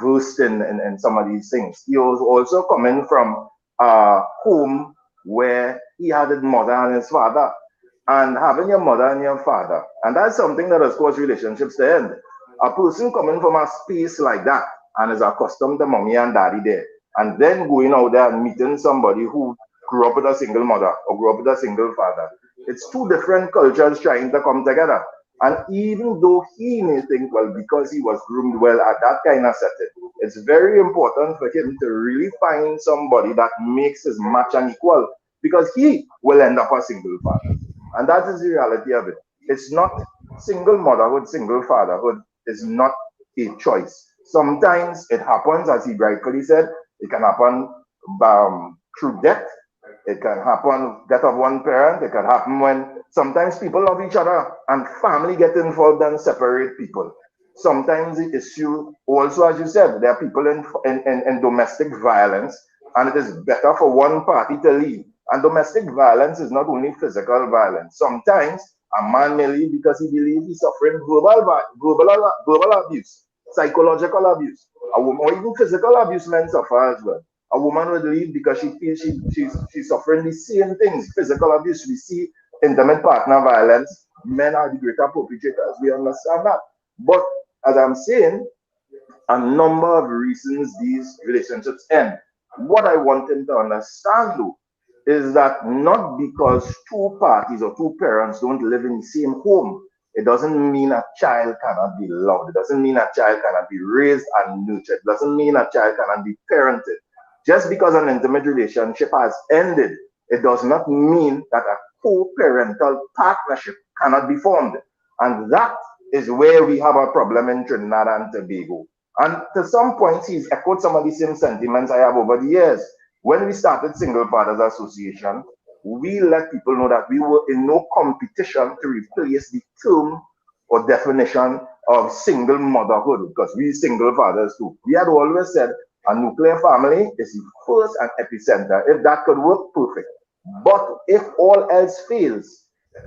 versed in some of these things. He was also coming from a home where he had his mother and his father. And having your mother and your father, and that's something that has caused relationships to end. A person coming from a space like that and is accustomed to mommy and daddy there, and then going out there and meeting somebody who grew up with a single mother or grew up with a single father. It's two different cultures trying to come together. And even though he may think, well, because he was groomed well at that kind of setting, it's very important for him to really find somebody that makes his match and equal, because he will end up a single father. And that is the reality of it. It's not single motherhood, single fatherhood is not a choice. Sometimes it happens, as he rightfully said, it can happen through death. It can happen death of one parent. It can happen when sometimes people love each other and family get involved and separate people. Sometimes the issue also, as you said, there are people in domestic violence, and it is better for one party to leave. And domestic violence is not only physical violence. Sometimes a man may leave because he believes he's suffering verbal abuse, psychological abuse, or even physical abuse men suffer as well. A woman would leave because she feels she's suffering the same things, physical abuse. We see intimate partner violence. Men are the greater perpetrators. We understand that. But as I'm saying, a number of reasons these relationships end. What I want him to understand, though, is that not because two parties or two parents don't live in the same home, it doesn't mean a child cannot be loved. It doesn't mean a child cannot be raised and nurtured. It doesn't mean a child cannot be parented. Just because an intimate relationship has ended, it does not mean that a co-parental partnership cannot be formed. And that is where we have a problem in Trinidad and Tobago. And to some points, he's echoed some of the same sentiments I have over the years. When we started Single Fathers Association, we let people know that we were in no competition to replace the term or definition of single motherhood, because we single fathers too. We had always said a nuclear family is the first and epicenter. If that could work, perfect. But if all else fails,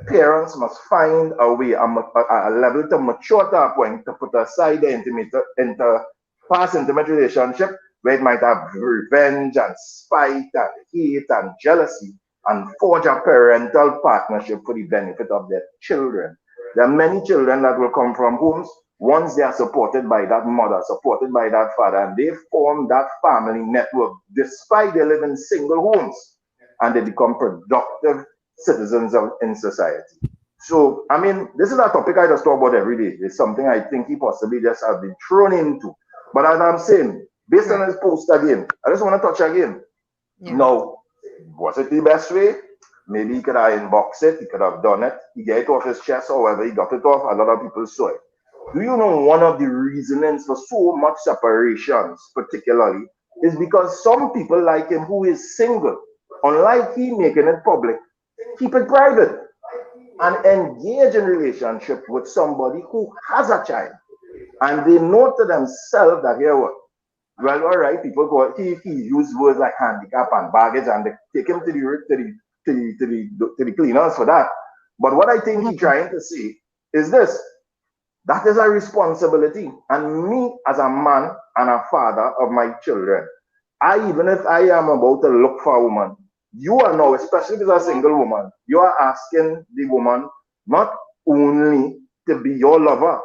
parents must find a way, a level to mature to a point to put aside the past intimate relationship where it might have revenge and spite and hate and jealousy, and forge a parental partnership for the benefit of their children. There are many children that will come from homes, once they are supported by that mother, supported by that father, and they form that family network despite they live in single homes, and they become productive citizens in society. So, I mean, this is a topic I just talk about every day. It's something I think he possibly just has been thrown into. But as I'm saying, based on his post again, I just want to touch again. Yeah. Now, was it the best way? Maybe he could have inboxed it, he could have done it, he get it off his chest, however he got it off, a lot of people saw it. Do you know one of the reasons for so much separations, particularly, is because some people like him who is single, unlike he making it public, keep it private and engage in relationship with somebody who has a child. And they know to themselves that, here what? Well, all right, people go, he used words like handicap and baggage, and they take him to the cleaners for that. But what I think he's trying to say is this: that is a responsibility. And me as a man and a father of my children, even if I am about to look for a woman, you are now, especially if it's a single woman, you are asking the woman not only to be your lover,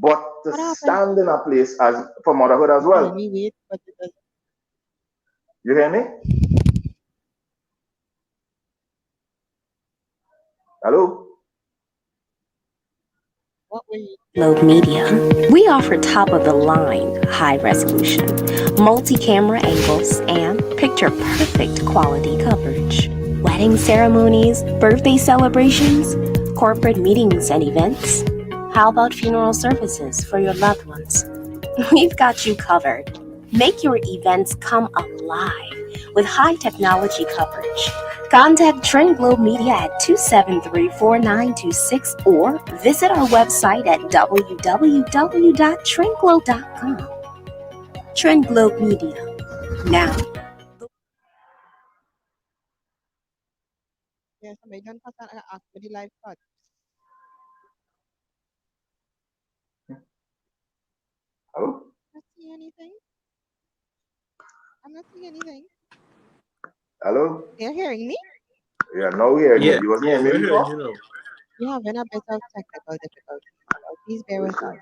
but to stand in a place as for motherhood as well. You hear me? Hello? Load Media. We offer top of the line, high resolution, multi-camera angles, and picture perfect quality coverage. Wedding ceremonies, birthday celebrations, corporate meetings and events. How about funeral services for your loved ones? We've got you covered. Make your events come alive with high technology coverage. Contact Trend Globe Media at 273-4926 or visit our website at www.trendglobe.com. Trend Globe Media. Now, Yeah, somebody done pass on ask for the live thought. Hello? Not seeing anything. I'm not seeing anything. Hello? You're hearing me? Yeah, now hearing you. Yeah, You wasn't yeah, hearing me we're hearing before? you now. We're having a bit of technical difficulties. So please bear with us.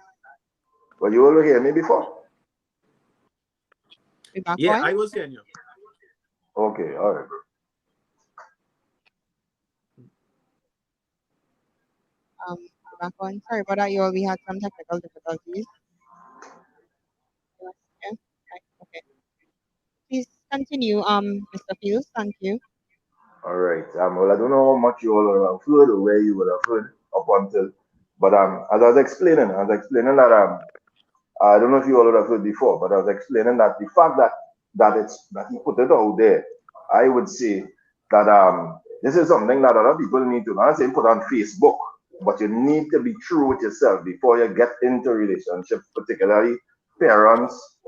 Well, you all hear me before? We back Yeah, on? I was hearing you. Okay, all right. We back on. Sorry about that, you all. We had some technical difficulties. Yeah. Right. Okay. Please continue, Mr. Fields. Thank you. All right. Well, I don't know how much you all have heard or where you would have heard up until, but as I was explaining that I don't know if you all would have heard before, but I was explaining that the fact that he put it out there, I would say that this is something that other people need to not say put on Facebook, but you need to be true with yourself before you get into relationships, particularly parents,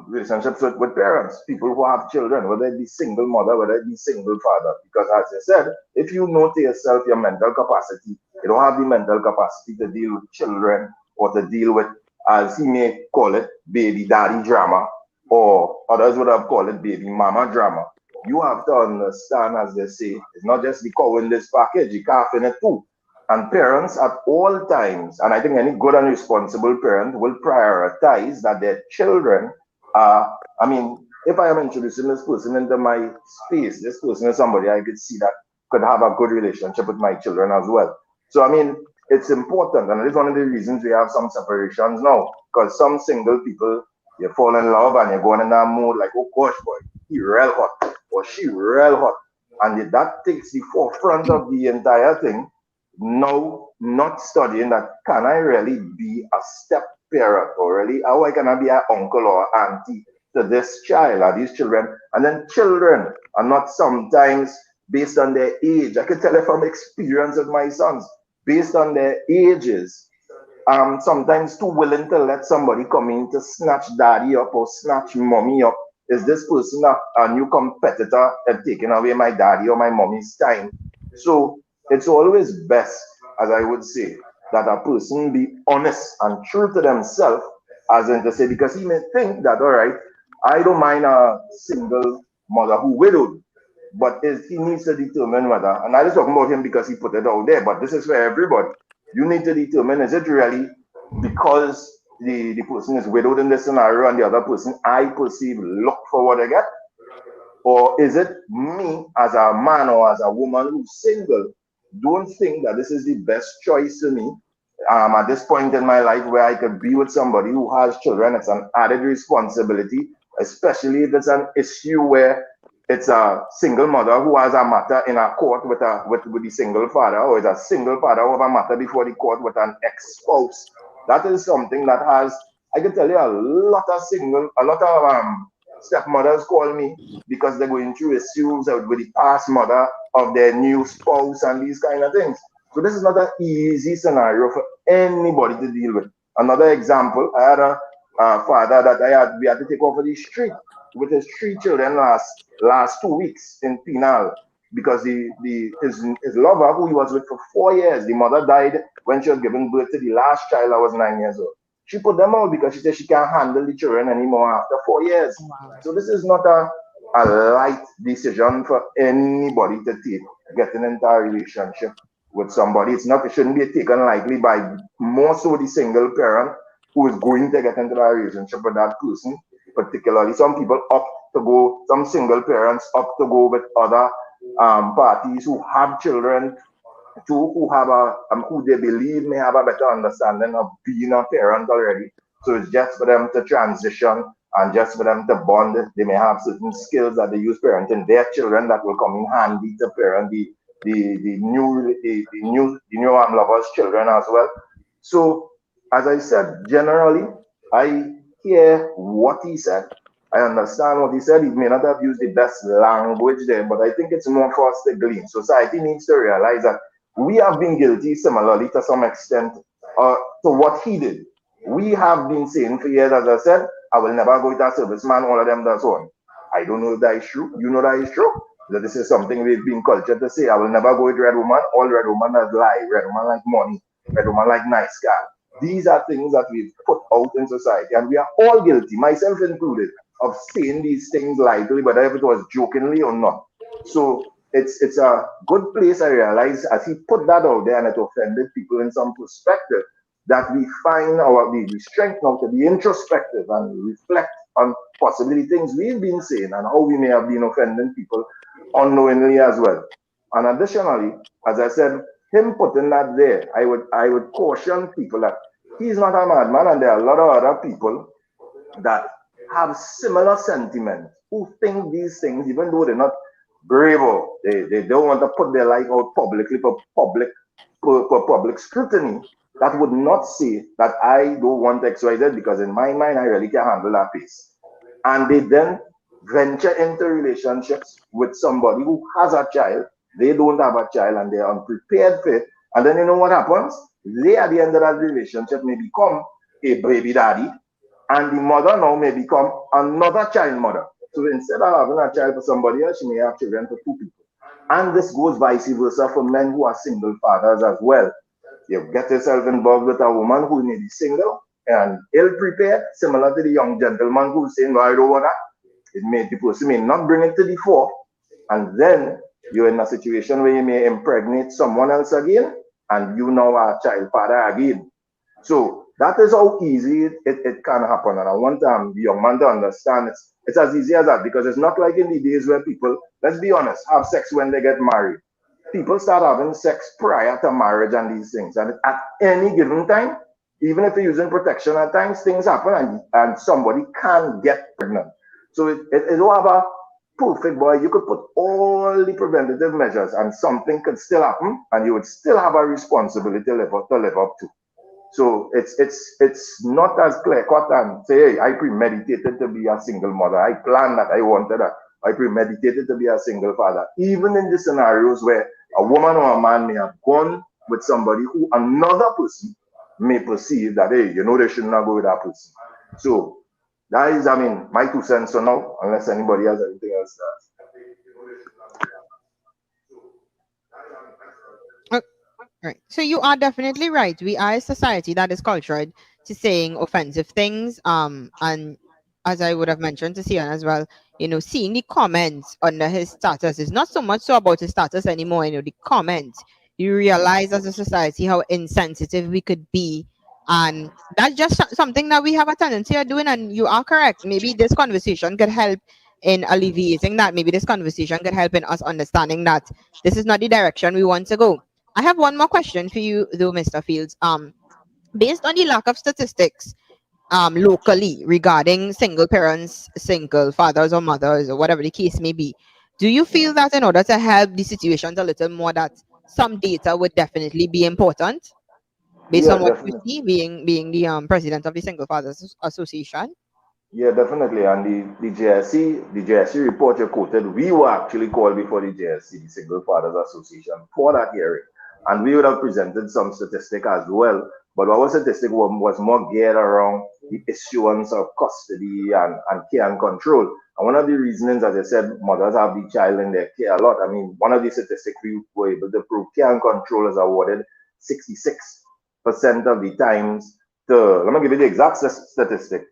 relationships with parents, people who have children, whether it be single mother, whether it be single father. Because as I said, if you know to yourself your mental capacity, you don't have the mental capacity to deal with children or to deal with, as he may call it, baby daddy drama, or others would have called it baby mama drama. You have to understand, as they say, it's not just the cow in this package, the calf in it too. And parents at all times, and I think any good and responsible parent will prioritize that their children are, I mean, if I am introducing this person into my space, this person is somebody I could see that could have a good relationship with my children as well. So, I mean, it's important, and it is one of the reasons we have some separations now, because some single people, you fall in love and you're going in that mood like, oh gosh, boy, he real hot, or she real hot. And that takes the forefront of the entire thing. Now, not studying that, can I really be a step parent, or really, how I can I be an uncle or auntie to this child or these children? And then children are not sometimes based on their age. I can tell you from experience with my sons, based on their ages, sometimes too willing to let somebody come in to snatch daddy up or snatch mommy up. Is this person a new competitor and taking away my daddy or my mommy's time? So it's always best, as I would say, that a person be honest and true to themselves, as in to say, because he may think that, all right, I don't mind a single mother who widowed, but he needs to determine whether, and I just talking about him because he put it out there, but this is for everybody. You need to determine, is it really because the person is widowed in this scenario and the other person I perceive look for what I get? Or is it me as a man or as a woman who's single, don't think that this is the best choice to me at this point in my life where I could be with somebody who has children? It's an added responsibility, especially if it's an issue where it's a single mother who has a matter in a court with the single father, or it's a single father who have a matter before the court with an ex-spouse. That is something that has, I can tell you, a lot of stepmothers call me because they're going through issues with the past mother of their new spouse and these kind of things. So this is not an easy scenario for anybody to deal with. Another example, I had a father that we had to take off of the street with his 3 children last 2 weeks in Penal because his lover, who he was with for 4 years, the mother died when she was giving birth to the last child that was 9 years old. She put them out because she said she can't handle the children anymore after 4 years. Wow. So this is not a light decision for anybody to take, getting into a relationship with somebody. It shouldn't be taken lightly by more so the single parent who is going to get into a relationship with that person. Particularly, some people some single parents opt to go with other parties who have children who have who they believe may have a better understanding of being a parent already. So it's just for them to transition and just for them to bond. They may have certain skills that they use parenting their children that will come in handy to parent the new lovers' children as well. So as I said, generally I hear what he said, I understand what he said. He may not have used the best language there, but I think it's more for us to glean. Society needs to realize that we have been guilty similarly to some extent to what he did. We have been saying for years, as I said, I will never go with a serviceman, all of them, that's on. I don't know if that is true. You know that is true. That this is something we've been cultured to say. I will never go with red woman. All red woman that lie. Red woman like money. Red woman like nice car. These are things that we've put out in society, and we are all guilty, myself included, of saying these things lightly, whether if it was jokingly or not. So it's a good place. I realize as he put that out there and it offended people in some perspective, that we find the strength now to be introspective and reflect on possibly things we've been saying and how we may have been offending people unknowingly as well. And additionally, as I said, him putting that there, I would caution people that he's not a madman, and there are a lot of other people that have similar sentiments who think these things, even though they're not brave or they don't want to put their life out publicly for public scrutiny, that would not say that I don't want XYZ because in my mind I really can't handle that pace. And they then venture into relationships with somebody who has a child, they don't have a child, and they're unprepared for it. And then you know what happens? They at the end of that relationship may become a baby daddy, and the mother now may become another child mother. So instead of having a child for somebody else, she may have children for two people. And this goes vice versa for men who are single fathers as well. You get yourself involved with a woman who may be single and ill prepared, similar to the young gentleman who's saying, well, I don't want that. The person may not bring it to the fore, and then you're in a situation where you may impregnate someone else again, and you now are a child father again. So that is how easy it can happen. And I want the young man to understand it's as easy as that, because it's not like in the days where people, let's be honest, have sex when they get married. People start having sex prior to marriage and these things. And at any given time, even if you're using protection at times, things happen and somebody can get pregnant. So it don't have a perfect boy. You could put all the preventative measures and something could still happen and you would still have a responsibility to live up to. So it's not as clear cut and say, hey, I premeditated to be a single mother. I planned that. I wanted that. I premeditated to be a single father. Even in the scenarios where a woman or a man may have gone with somebody who another person may perceive that, hey, they should not go with that person. So that is, my 2 cents for now, unless anybody has anything else to ask. Right. So you are definitely right. We are a society that is cultured to saying offensive things. And as I would have mentioned to Sion as well, seeing the comments under his status is not so much so about his status anymore. The comments, you realize as a society how insensitive we could be. And that's just something that we have a tendency of doing. And you are correct. Maybe this conversation could help in alleviating that. Maybe this conversation could help in us understanding that this is not the direction we want to go. I have one more question for you, though, Mr. Fields. Based on the lack of statistics, locally regarding single parents, single fathers or mothers, or whatever the case may be, do you feel that in order to help the situations a little more, that some data would definitely be important, based Yeah, on what you definitely. see, being the president of the Single Fathers Association? Yeah, definitely. And the JSC report you quoted, we were actually called before the JSC, the Single Fathers Association, for that hearing. And we would have presented some statistic as well. But our statistic was more geared around the issuance of custody and care and control. And one of the reasons, as I said, mothers have the child in their care a lot. One of the statistics we were able to prove, care and control is awarded 66% of the times to, let me give you the exact statistic.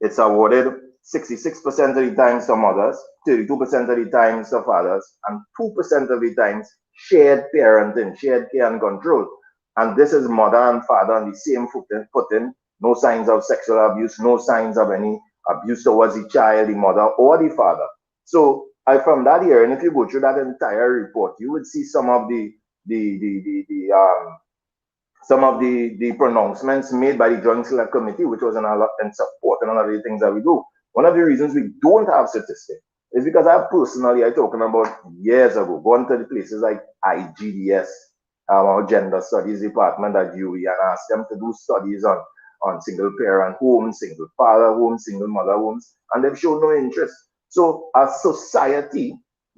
It's awarded 66% of the times to mothers, 32% of the times to fathers, and 2% of the times shared parenting, shared care and control. And this is mother and father on the same footing, no signs of sexual abuse, no signs of any abuse towards the child, the mother, or the father. So from that year, and if you go through that entire report, you would see some of the pronouncements made by the Joint Select Committee, which was in support and a lot of the things that we do. One of the reasons we don't have statistics is because I talking about years ago, gone to the places like IGDS, our Gender Studies Department at UE, and asked them to do studies on on single parent homes, single father homes, single mother homes, and they've shown no interest. So a society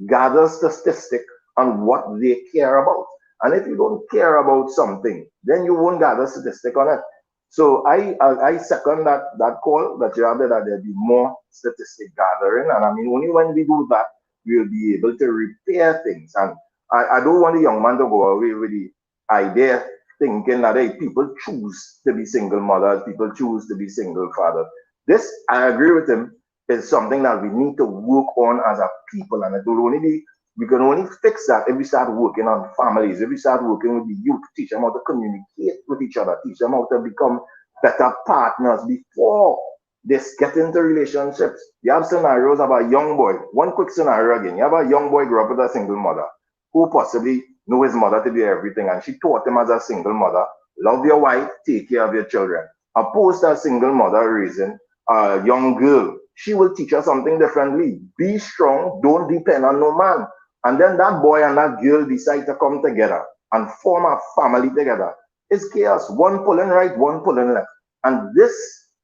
gathers statistics on what they care about. And if you don't care about something, then you won't gather statistic on it. So I second that call that you have there, that there'll be more statistic gathering. And I mean, only when we do that, we'll be able to repair things. And I don't want the young man to go away with the idea thinking that hey, people choose to be single mothers, people choose to be single fathers. This, I agree with him, is something that we need to work on as a people. And it will only be, we can only fix that if we start working on families, if we start working with the youth, teach them how to communicate with each other, teach them how to become better partners before they get into relationships. You have scenarios of a young boy. One quick scenario again. You have a young boy grew up with a single mother who possibly knew his mother to be everything, and she taught him as a single mother, love your wife, take care of your children. Opposed to a single mother raising a young girl, she will teach her something differently. Be strong, don't depend on no man. And then that boy and that girl decide to come together and form a family together. It's chaos. One pulling right, one pulling left. And this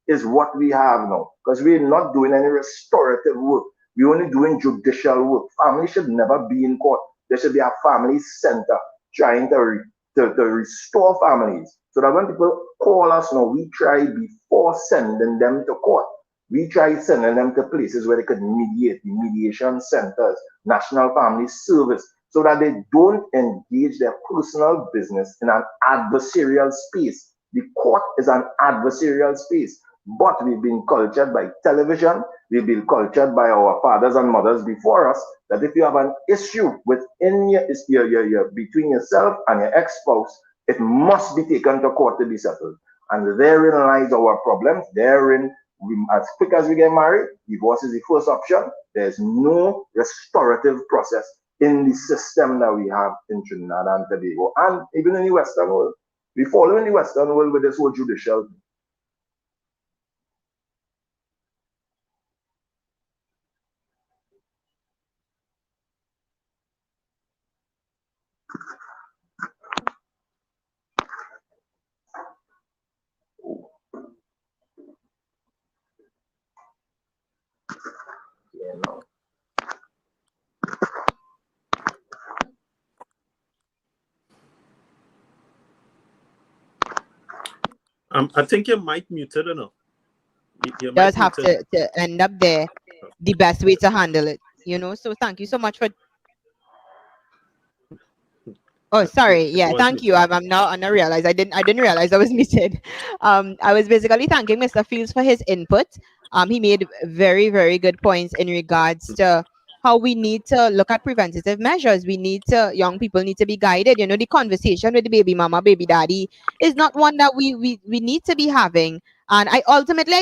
is what we have now, because we're not doing any restorative work. We're only doing judicial work. Family should never be in court. There should be a family center trying to restore families. So that when people call us now, we try before sending them to court. We try sending them to places where they could mediate, the mediation centers, National Family Service, so that they don't engage their personal business in an adversarial space. The court is an adversarial space, but we've been cultured by television, we've been cultured by our fathers and mothers before us, that if you have an issue within your between yourself and your ex-spouse, it must be taken to court to be settled. And therein lies our problem. Therein, as quick as we get married, divorce is the first option. There's no restorative process in the system that we have in Trinidad and Tobago, and even in the Western world. We follow in the Western world with this whole judicial. I think your mic muted enough. Your Does mic have muted. to end up there, the best way to handle it, you know. So thank you so much for. Oh, sorry. It Yeah, was thank you. muted. I'm now. I now realize I didn't realize I was muted. I was basically thanking Mr. Fields for his input. He made very, very good points in regards to how we need to look at preventative measures. Young people need to be guided. You know, the conversation with the baby mama, baby daddy is not one that we need to be having. And I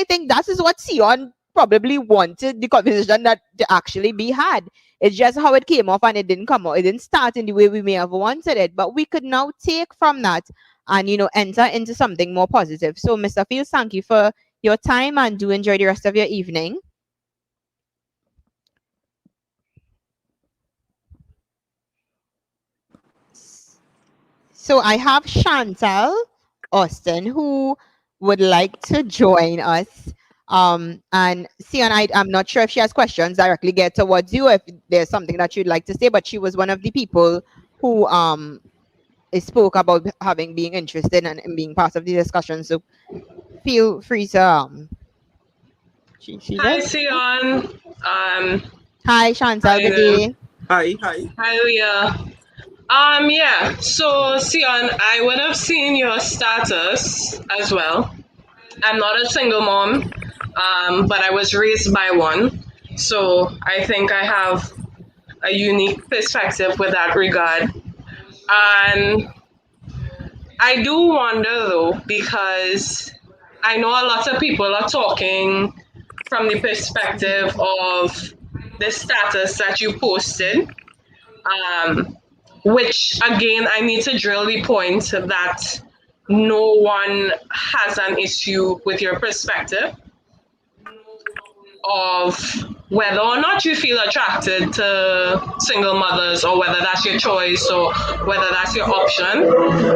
think that is what Sion probably wanted the conversation that to actually be had. It's just how it came off, and it didn't come out. It didn't start in the way we may have wanted it. But we could now take from that and, you know, enter into something more positive. So, Mr. Fields, thank you for your time, and do enjoy the rest of your evening. So I have Chantal Austin who would like to join us. And Sion, I'm not sure if she has questions directly get towards you, if there's something that you'd like to say, but she was one of the people who spoke about being interested and being part of the discussion. So feel free to she's Hi, there. Sion. Hi Chantal, good Hi, day. Hi. hi, Leah. Yeah. So, Sion, I would have seen your status as well. I'm not a single mom, but I was raised by one. So I think I have a unique perspective with that regard. And I do wonder though, because I know a lot of people are talking from the perspective of the status that you posted, which again, I need to drill the point that no one has an issue with your perspective of whether or not you feel attracted to single mothers, or whether that's your choice, or whether that's your option.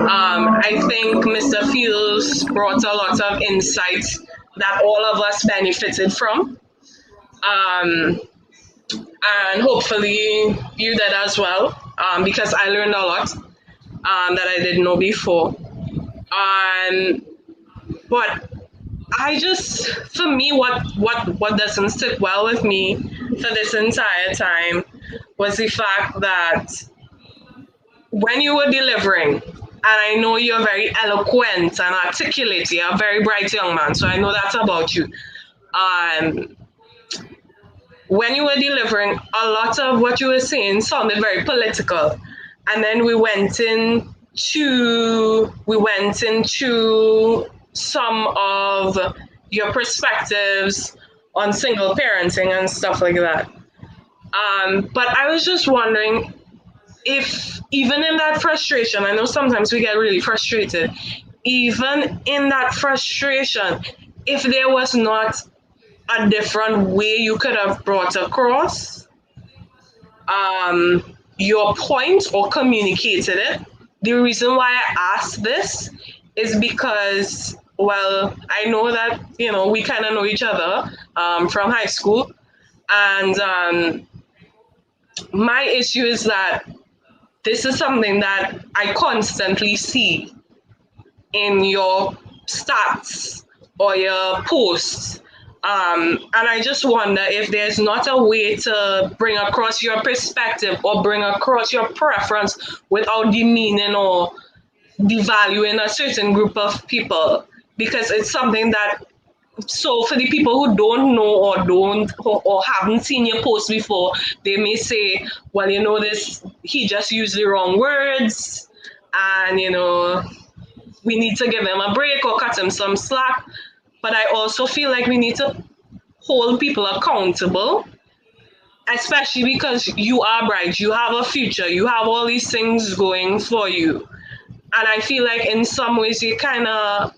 I think Mr. Fields brought a lot of insights that all of us benefited from. And hopefully you did as well, because I learned a lot that I didn't know before. But I just, for me, what doesn't sit well with me for this entire time was the fact that when you were delivering, and I know you're very eloquent and articulate, you're a very bright young man, so I know that's about you. When you were delivering, a lot of what you were saying sounded very political. And then we went into some of your perspectives on single parenting and stuff like that. But I was just wondering if, even in that frustration, I know sometimes we get really frustrated, even in that frustration, if there was not a different way you could have brought across your point or communicated it. The reason why I asked this is because, well, I know that, we kind of know each other from high school. And my issue is that this is something that I constantly see in your stats or your posts. And I just wonder if there's not a way to bring across your perspective or bring across your preference without demeaning or devaluing a certain group of people. Because it's something that, so for the people who don't know or haven't seen your post before, they may say, well, this, he just used the wrong words, and, we need to give him a break or cut him some slack. But I also feel like we need to hold people accountable, especially because you are bright, you have a future, you have all these things going for you. And I feel like in some ways you kind of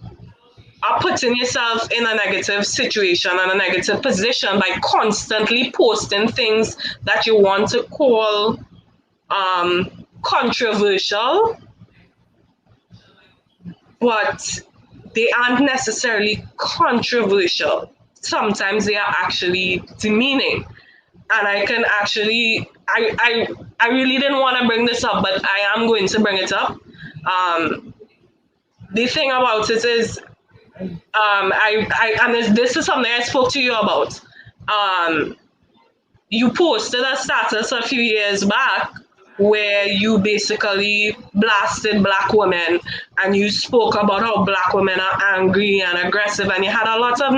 are putting yourself in a negative situation and a negative position by constantly posting things that you want to call controversial, but they aren't necessarily controversial. Sometimes they are actually demeaning. And I can actually, I really didn't want to bring this up, but I am going to bring it up. The thing about it is, this is something I spoke to you about. You posted a status a few years back where you basically blasted Black women, and you spoke about how Black women are angry and aggressive, and you had a lot of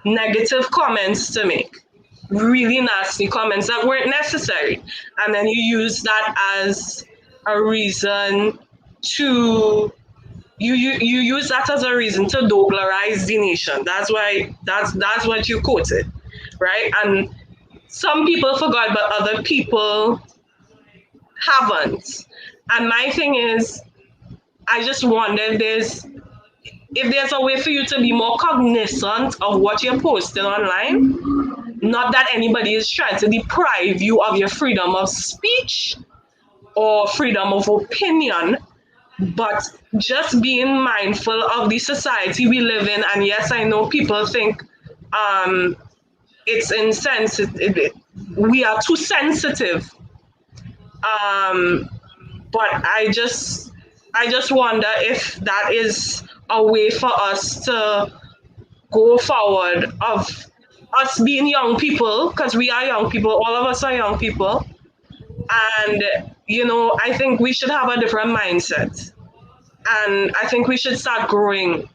negative comments to make, really nasty comments that weren't necessary. And then you used that as a reason to you use that as a reason to doglarize the nation. That's what you quoted, right? And some people forgot, but other people haven't. And my thing is, I just wonder if there's a way for you to be more cognizant of what you're posting online. Not that anybody is trying to deprive you of your freedom of speech or freedom of opinion, but just being mindful of the society we live in. And yes, I know people think it's insensitive. We are too sensitive. But I just wonder if that is a way for us to go forward, of us being young people, because we are young people, all of us are young people. And, I think we should have a different mindset. And I think we should start growing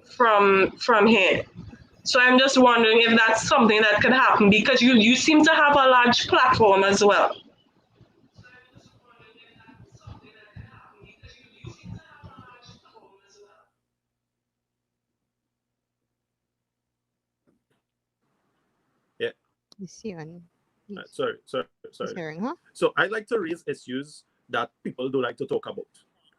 from here. So I'm just wondering if that's something that could happen, because you seem to have a large platform as well. Yeah. Sion. Sorry. Hearing, huh? So I like to raise issues that people don't like to talk about,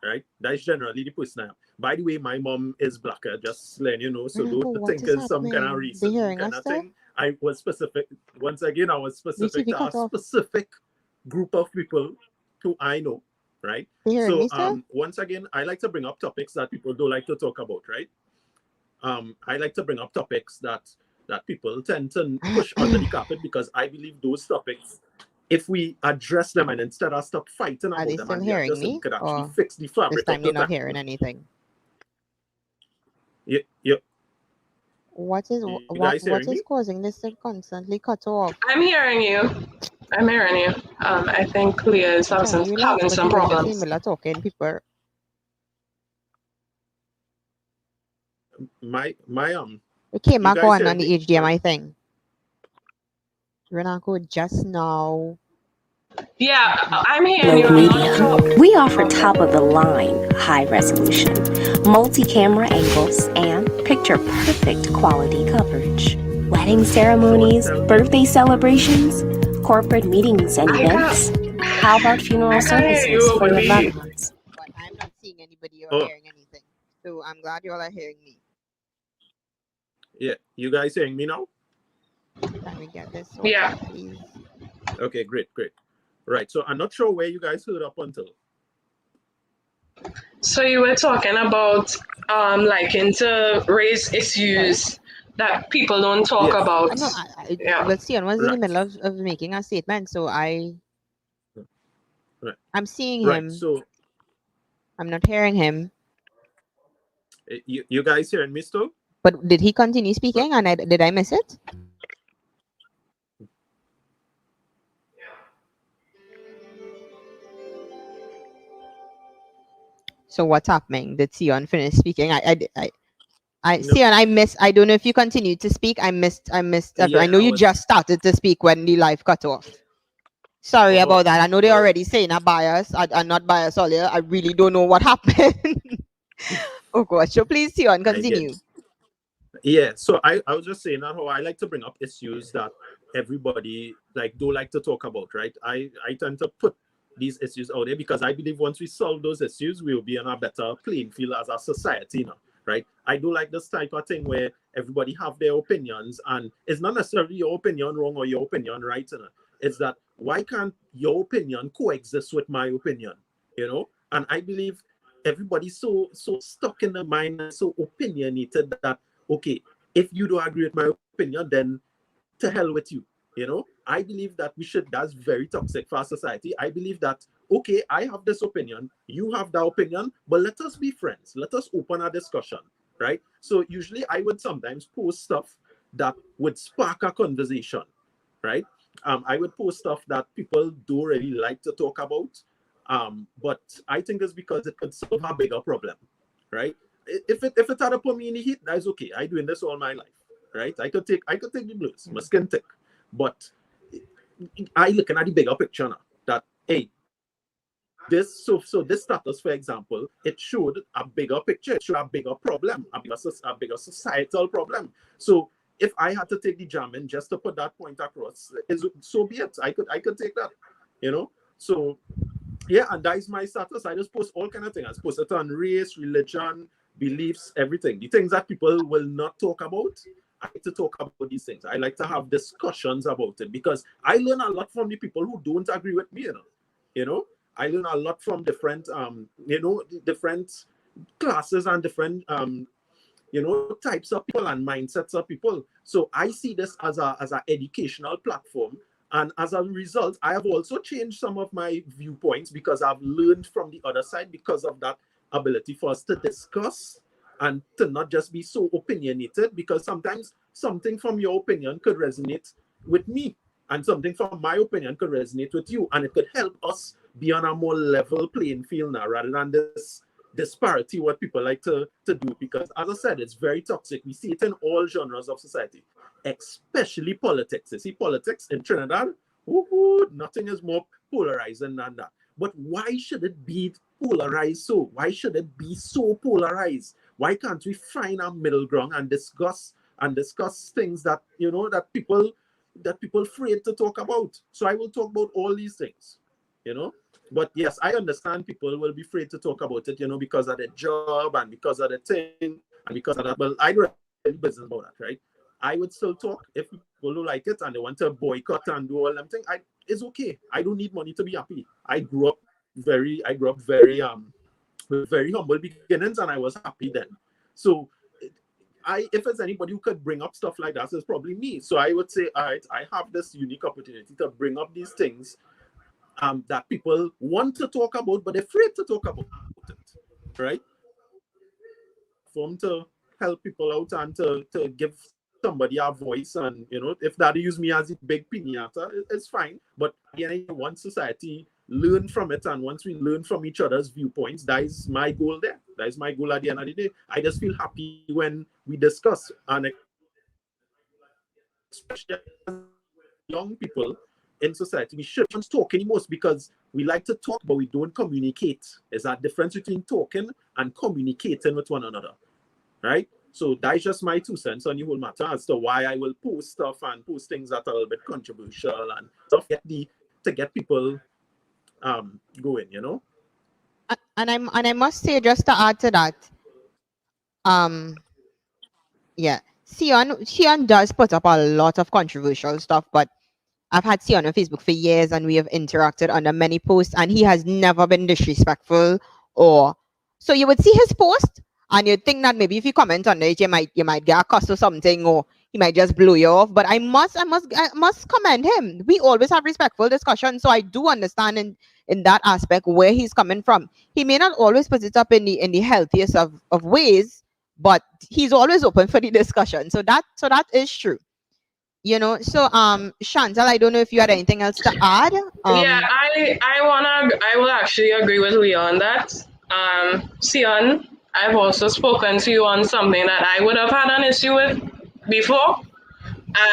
right? That's generally the person I am. By the way, my mom is Blacker, just letting you know, so don't think it's some kind of reason kind of thing. I was specific. Once again, I was You see, specific we to a cut off. specific group of people who I know, right? You hearing So me still? once again, I like to bring up topics that people don't like to talk about, right? I like to bring up topics that people tend to push under the carpet because I believe those topics, if we address them and instead of stop fighting Are about they them still and hearing address them, we me? could actually Or fix the this fabric time of they're the not country. hearing anything? You What is you what guys what hearing is me? causing this to constantly cut off? I'm hearing you. I'm hearing you. I think Leah is Trying to relax, having but some even just in the problems. middle of talking, people. My It came you back guys on hearing the me? HDMI thing. Renako just now. Yeah, I'm hearing you. I'm not sure. We offer top of the line, high resolution, multi camera angles, and picture perfect quality coverage. Wedding ceremonies, tell me. birthday celebrations, corporate meetings and I events. can't. How about funeral I can't hear services you for over your the. loved ones? But I'm not seeing anybody or Oh. hearing anything. So I'm glad you all are hearing me. Yeah, you guys hearing me now? Can we get this sorted, Yeah. please? Okay, great. Right, so I'm not sure where you guys heard up until. So you were talking about liking to raise issues that people don't talk Yes. about. I know. Yeah. Well, Sion was in the Right. middle of making a statement, so Right. I'm seeing Right, him. so I'm not hearing him. you guys hearing me still? But did he continue speaking? And did I miss it? So what's happening? Did Sion finish speaking? No. Sion, I missed. I don't know if you continued to speak. I missed. I Yeah, know I you was- just started to speak when the live cut off. Sorry Oh, about that. I know they're well- already saying I'm biased. I'm not biased earlier. I really don't know what happened. Oh gosh. So please, Sion, I get continue. Yeah, so I was just saying that how I like to bring up issues that everybody like do like to talk about, right? I tend to put these issues out there because I believe once we solve those issues, we'll be on a better playing field as a society now, right? I do like this type of thing where everybody have their opinions, and it's not necessarily your opinion wrong or your opinion right. You know? It's that why can't your opinion coexist with my opinion, you know? And I believe everybody's so stuck in the mind and so opinionated that okay, if you don't agree with my opinion, then to hell with you. You know, I believe that that's very toxic for our society. I believe that, okay, I have this opinion, you have that opinion, but let us be friends. Let us open a discussion, right? So usually I would sometimes post stuff that would spark a conversation, right? I would post stuff that people don't really like to talk about. But I think it's because it could solve a bigger problem, right? If it had to put me in the heat, that's okay. I doing this all my life, right? I could take the blues, my skin thick. But I looking at the bigger picture now. That hey, this this status, for example, it showed a bigger picture, it showed a bigger problem, a bigger societal problem. So if I had to take the jamming just to put that point across, so be it. I could take that, you know. So yeah, and that is my status. I just post all kind of things. I post it on race, religion, beliefs, everything. The things that people will not talk about. I like to talk about these things. I like to have discussions about it because I learn a lot from the people who don't agree with me. You know, I learn a lot from different different classes and different types of people and mindsets of people. So I see this as a educational platform. And as a result, I have also changed some of my viewpoints because I've learned from the other side because of that ability for us to discuss and to not just be so opinionated, because sometimes something from your opinion could resonate with me and something from my opinion could resonate with you. And it could help us be on a more level playing field now rather than this disparity what people like to do, because as I said, it's very toxic. We see it in all genres of society, especially politics. You see politics in Trinidad, nothing is more polarizing than that. But why should it be polarized so? Why should it be so polarized? Why can't we find a middle ground and discuss things that that people afraid to talk about? So I will talk about all these things, But yes, I understand people will be afraid to talk about it, because of their job and because of the thing and because of that. Well, I don't really business about that, right? I would still talk if people don't like it and they want to boycott and do all them things. It's okay. I don't need money to be happy. I grew up very with very humble beginnings, and I was happy then. So if it's anybody who could bring up stuff like that, it's probably me. So I would say, all right, I have this unique opportunity to bring up these things that people want to talk about, but afraid to talk about it, right? To help people out and to give somebody a voice, and if that use me as a big pinata, it's fine. But again, once society learn from it, and once we learn from each other's viewpoints, that is my goal there. That is my goal at the end of the day. I just feel happy when we discuss, and especially young people in society, we shouldn't talk anymore because we like to talk, but we don't communicate. There's a difference between talking and communicating with one another, right? So that's just my 2 cents on the whole matter as to why I will post stuff and post things that are a little bit controversial and stuff to get people going, And I must say, just to add to that, yeah, Sion does put up a lot of controversial stuff, but I've had Sion on Facebook for years, and we have interacted under many posts, and he has never been disrespectful. Or so you would see his post, and you'd think that maybe if you comment on it, you might get a cuss or something, or he might just blow you off. But I must commend him. We always have respectful discussion, so I do understand in that aspect where he's coming from. He may not always put it up in the healthiest of ways, but he's always open for the discussion. So that is true. So Chantal, I don't know if you had anything else to add. Yeah, I will actually agree with Leon on that. Sion, I've also spoken to you on something that I would have had an issue with before,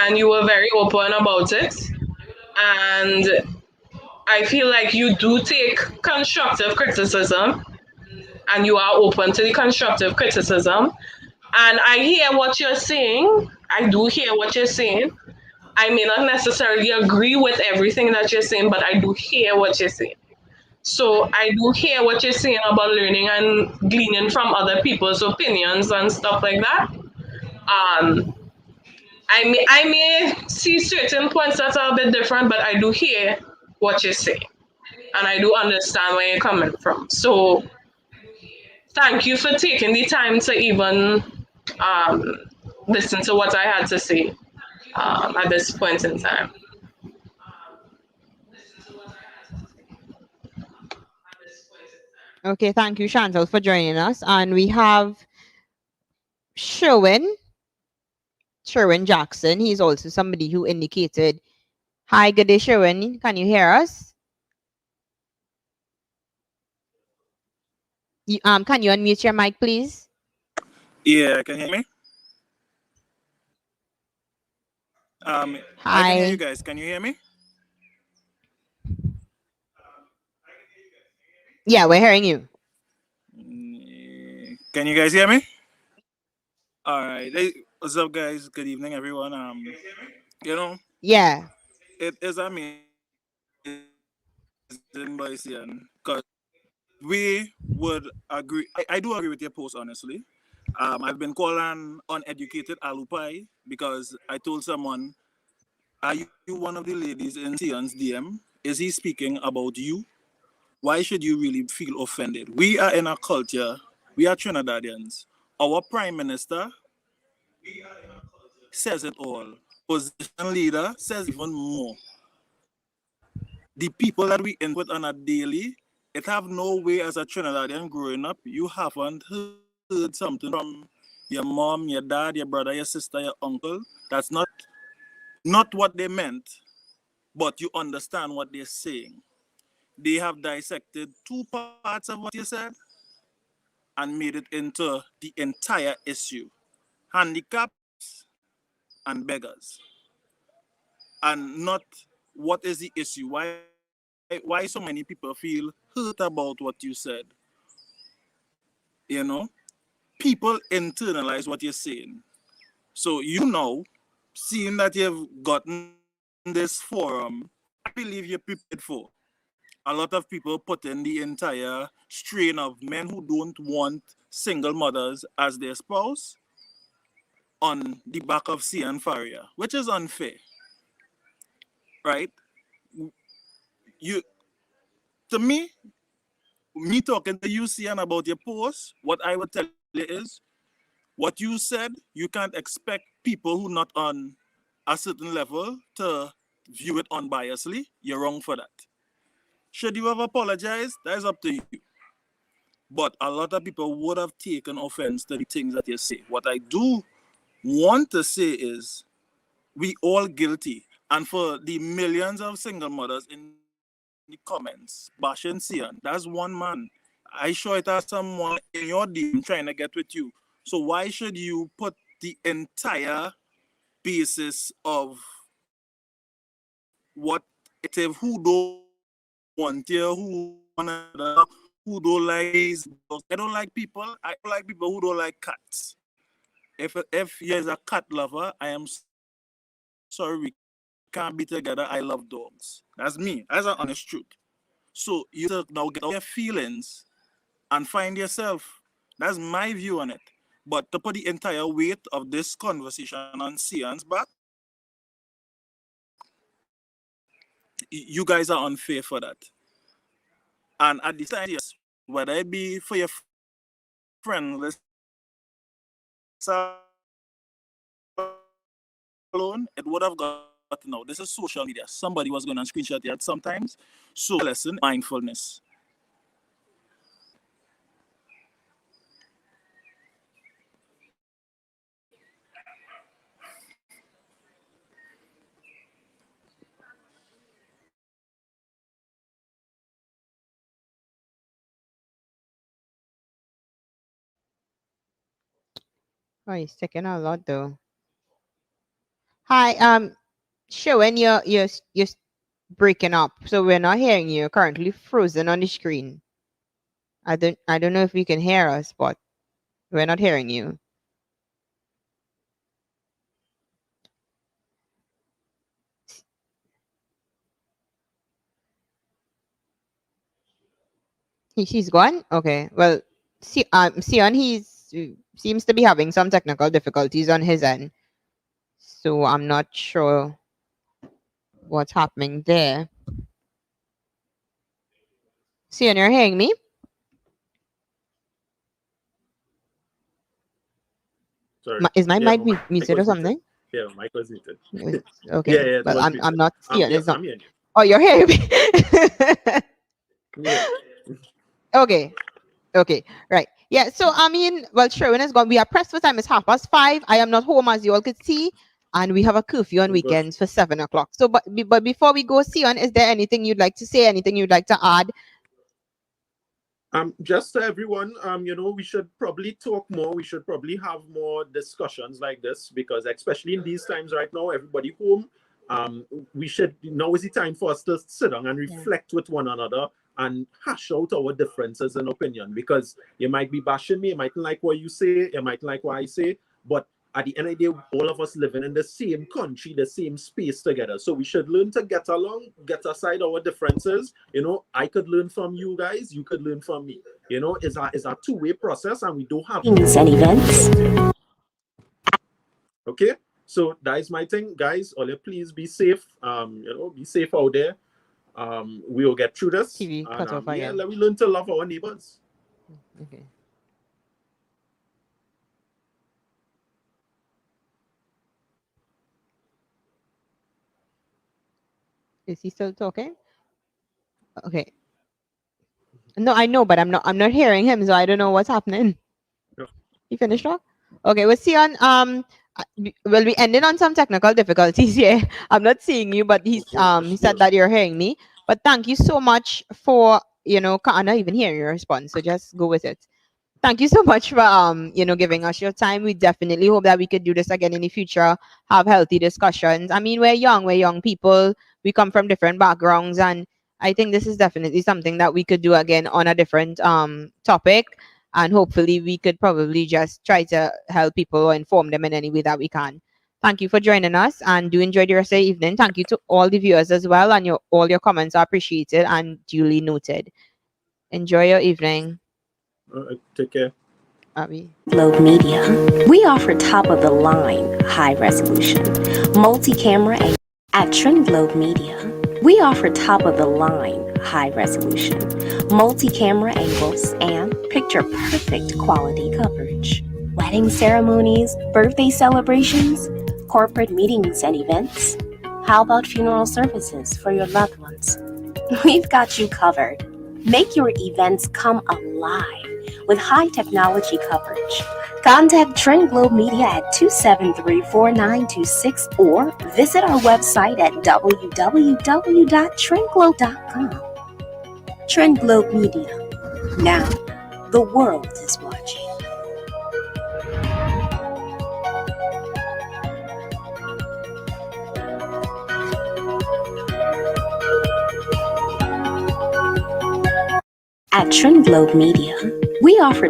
and you were very open about it. And I feel like you do take constructive criticism, and you are open to the constructive criticism. And I hear what you're saying. I do hear what you're saying. I may not necessarily agree with everything that you're saying, but I do hear what you're saying. So I do hear what you're saying about learning and gleaning from other people's opinions and stuff like that. I may see certain points that are a bit different, but I do hear what you're saying, and I do understand where you're coming from. So thank you for taking the time to even listen to what I had to say at this point in time. Okay, thank you, Chantal, for joining us. And we have Sherwin Jackson. He's also somebody who indicated, hi, good day, Sherwin. Can you hear us? Can you unmute your mic, please? Yeah, can you hear me? Hi. I can hear you guys. Can you hear me? Yeah, we're hearing you. Can you guys hear me? All right. Hey, what's up, guys? Good evening, everyone. Yeah. It is amazing by Sion, because we would agree. I do agree with your post, honestly. I've been called an uneducated alupai because I told someone, are you one of the ladies in Sion's DM? Is he speaking about you? Why should you really feel offended? We are in a culture, we are Trinidadians. Our prime minister says it all. Position leader says even more. The people that we input on a daily, it have no way as a Trinidadian growing up, you haven't heard something from your mom, your dad, your brother, your sister, your uncle. That's not what they meant, but you understand what they're saying. They have dissected 2 parts of what you said and made it into the entire issue. Handicaps and beggars. And not what is the issue. Why so many people feel hurt about what you said? People internalize what you're saying. So seeing that you've gotten this forum, I believe you're prepared for. A lot of people put in the entire strain of men who don't want single mothers as their spouse. on the back of Sion Faria, which is unfair, right? You, to me talking to you, Sion, about your post, what I would tell you is, what you said, you can't expect people who not on a certain level to view it unbiasedly. You're wrong for that. Should you have apologized? That is up to you. But a lot of people would have taken offense to the things that you say. What I do want to say is, we all guilty. And for the millions of single mothers in the comments bashing Sion, that's one man. I saw it as someone in your DM trying to get with you. So why should you put the entire basis of what it is, who don't want you, who don't like these? I don't like people. I don't like people who don't like cats. If you're a cat lover, I am sorry, we can't be together. I love dogs. That's me. That's an honest truth. So you now get all your feelings and find yourself. That's my view on it. But to put the entire weight of this conversation on Sion's back, you guys are unfair for that. And at the time, yes, whether it be for your friend, let's alone, it would have got now. This is social media. Somebody was going to screenshot it sometimes. So lesson, mindfulness. Oh, he's taking a lot though. Hi, Sharon, you're breaking up, so we're not hearing you. You're currently frozen on the screen. I don't know if you can hear us, but we're not hearing you. He's gone? Okay. Well, Sion, seems to be having some technical difficulties on his end. So I'm not sure what's happening there. Sion, you're hearing me? Sorry. Is my Yeah, mic muted or something? Yeah, mic was muted. Okay. Yeah, well, I'm not Sion. Yeah, It's not. I'm hearing you. Oh, you're hearing me? Yeah. Okay. Right. Yeah. So I mean, well, Sherwin is gone. We are pressed for time. It's 5:30. I am not home, as you all could see, and we have a curfew on weekends for 7 o'clock. So, but before we go, Sion, is there anything you'd like to say? Anything you'd like to add? Just to everyone, we should probably talk more. We should probably have more discussions like this, because especially in these times right now, everybody home. Now is the time for us to sit down and reflect with one another and hash out our differences in opinion, because you might be bashing me, you might like what you say, you might like what I say, but at the end of the day, all of us living in the same country, the same space together. So we should learn to get along, get aside our differences. I could learn from you guys, you could learn from me. It's a two-way process, and we don't have Meetings and events. Okay, so that is my thing, guys. All please be safe. Be safe out there. We will get through this. TV cut off again. Let me learn to love our neighbors. Okay. Is he still talking? Okay. No, I know, but I'm not hearing him, so I don't know what's happening. No. He finished off? Okay, we'll see on well, we ended on some technical difficulties here. I'm not seeing you, but he said that you're hearing me. But thank you so much for, I'm not even hearing your response, so just go with it. Thank you so much for giving us your time. We definitely hope that we could do this again in the future, have healthy discussions. I mean, we're young people, we come from different backgrounds, and I think this is definitely something that we could do again on a different topic, and hopefully we could probably just try to help people or inform them in any way that we can. Thank you for joining us, and do enjoy the rest of the evening. Thank you to all the viewers as well, and all your comments are appreciated and duly noted. Enjoy your evening. All right, take care. Abby. Globe Media. We offer top of the line, high resolution, multi camera, and at Trend Globe Media. We offer top of the line, high resolution, multi camera angles, and picture perfect quality coverage. Wedding ceremonies, birthday celebrations, corporate meetings and events. How about funeral services for your loved ones? We've got you covered. Make your events come alive with high technology coverage. Contact Trend Globe Media at 273-4926 or visit our website at www.trendglobe.com. Trend Globe Media. Now, the world is watching. At Trend Globe Media, we offer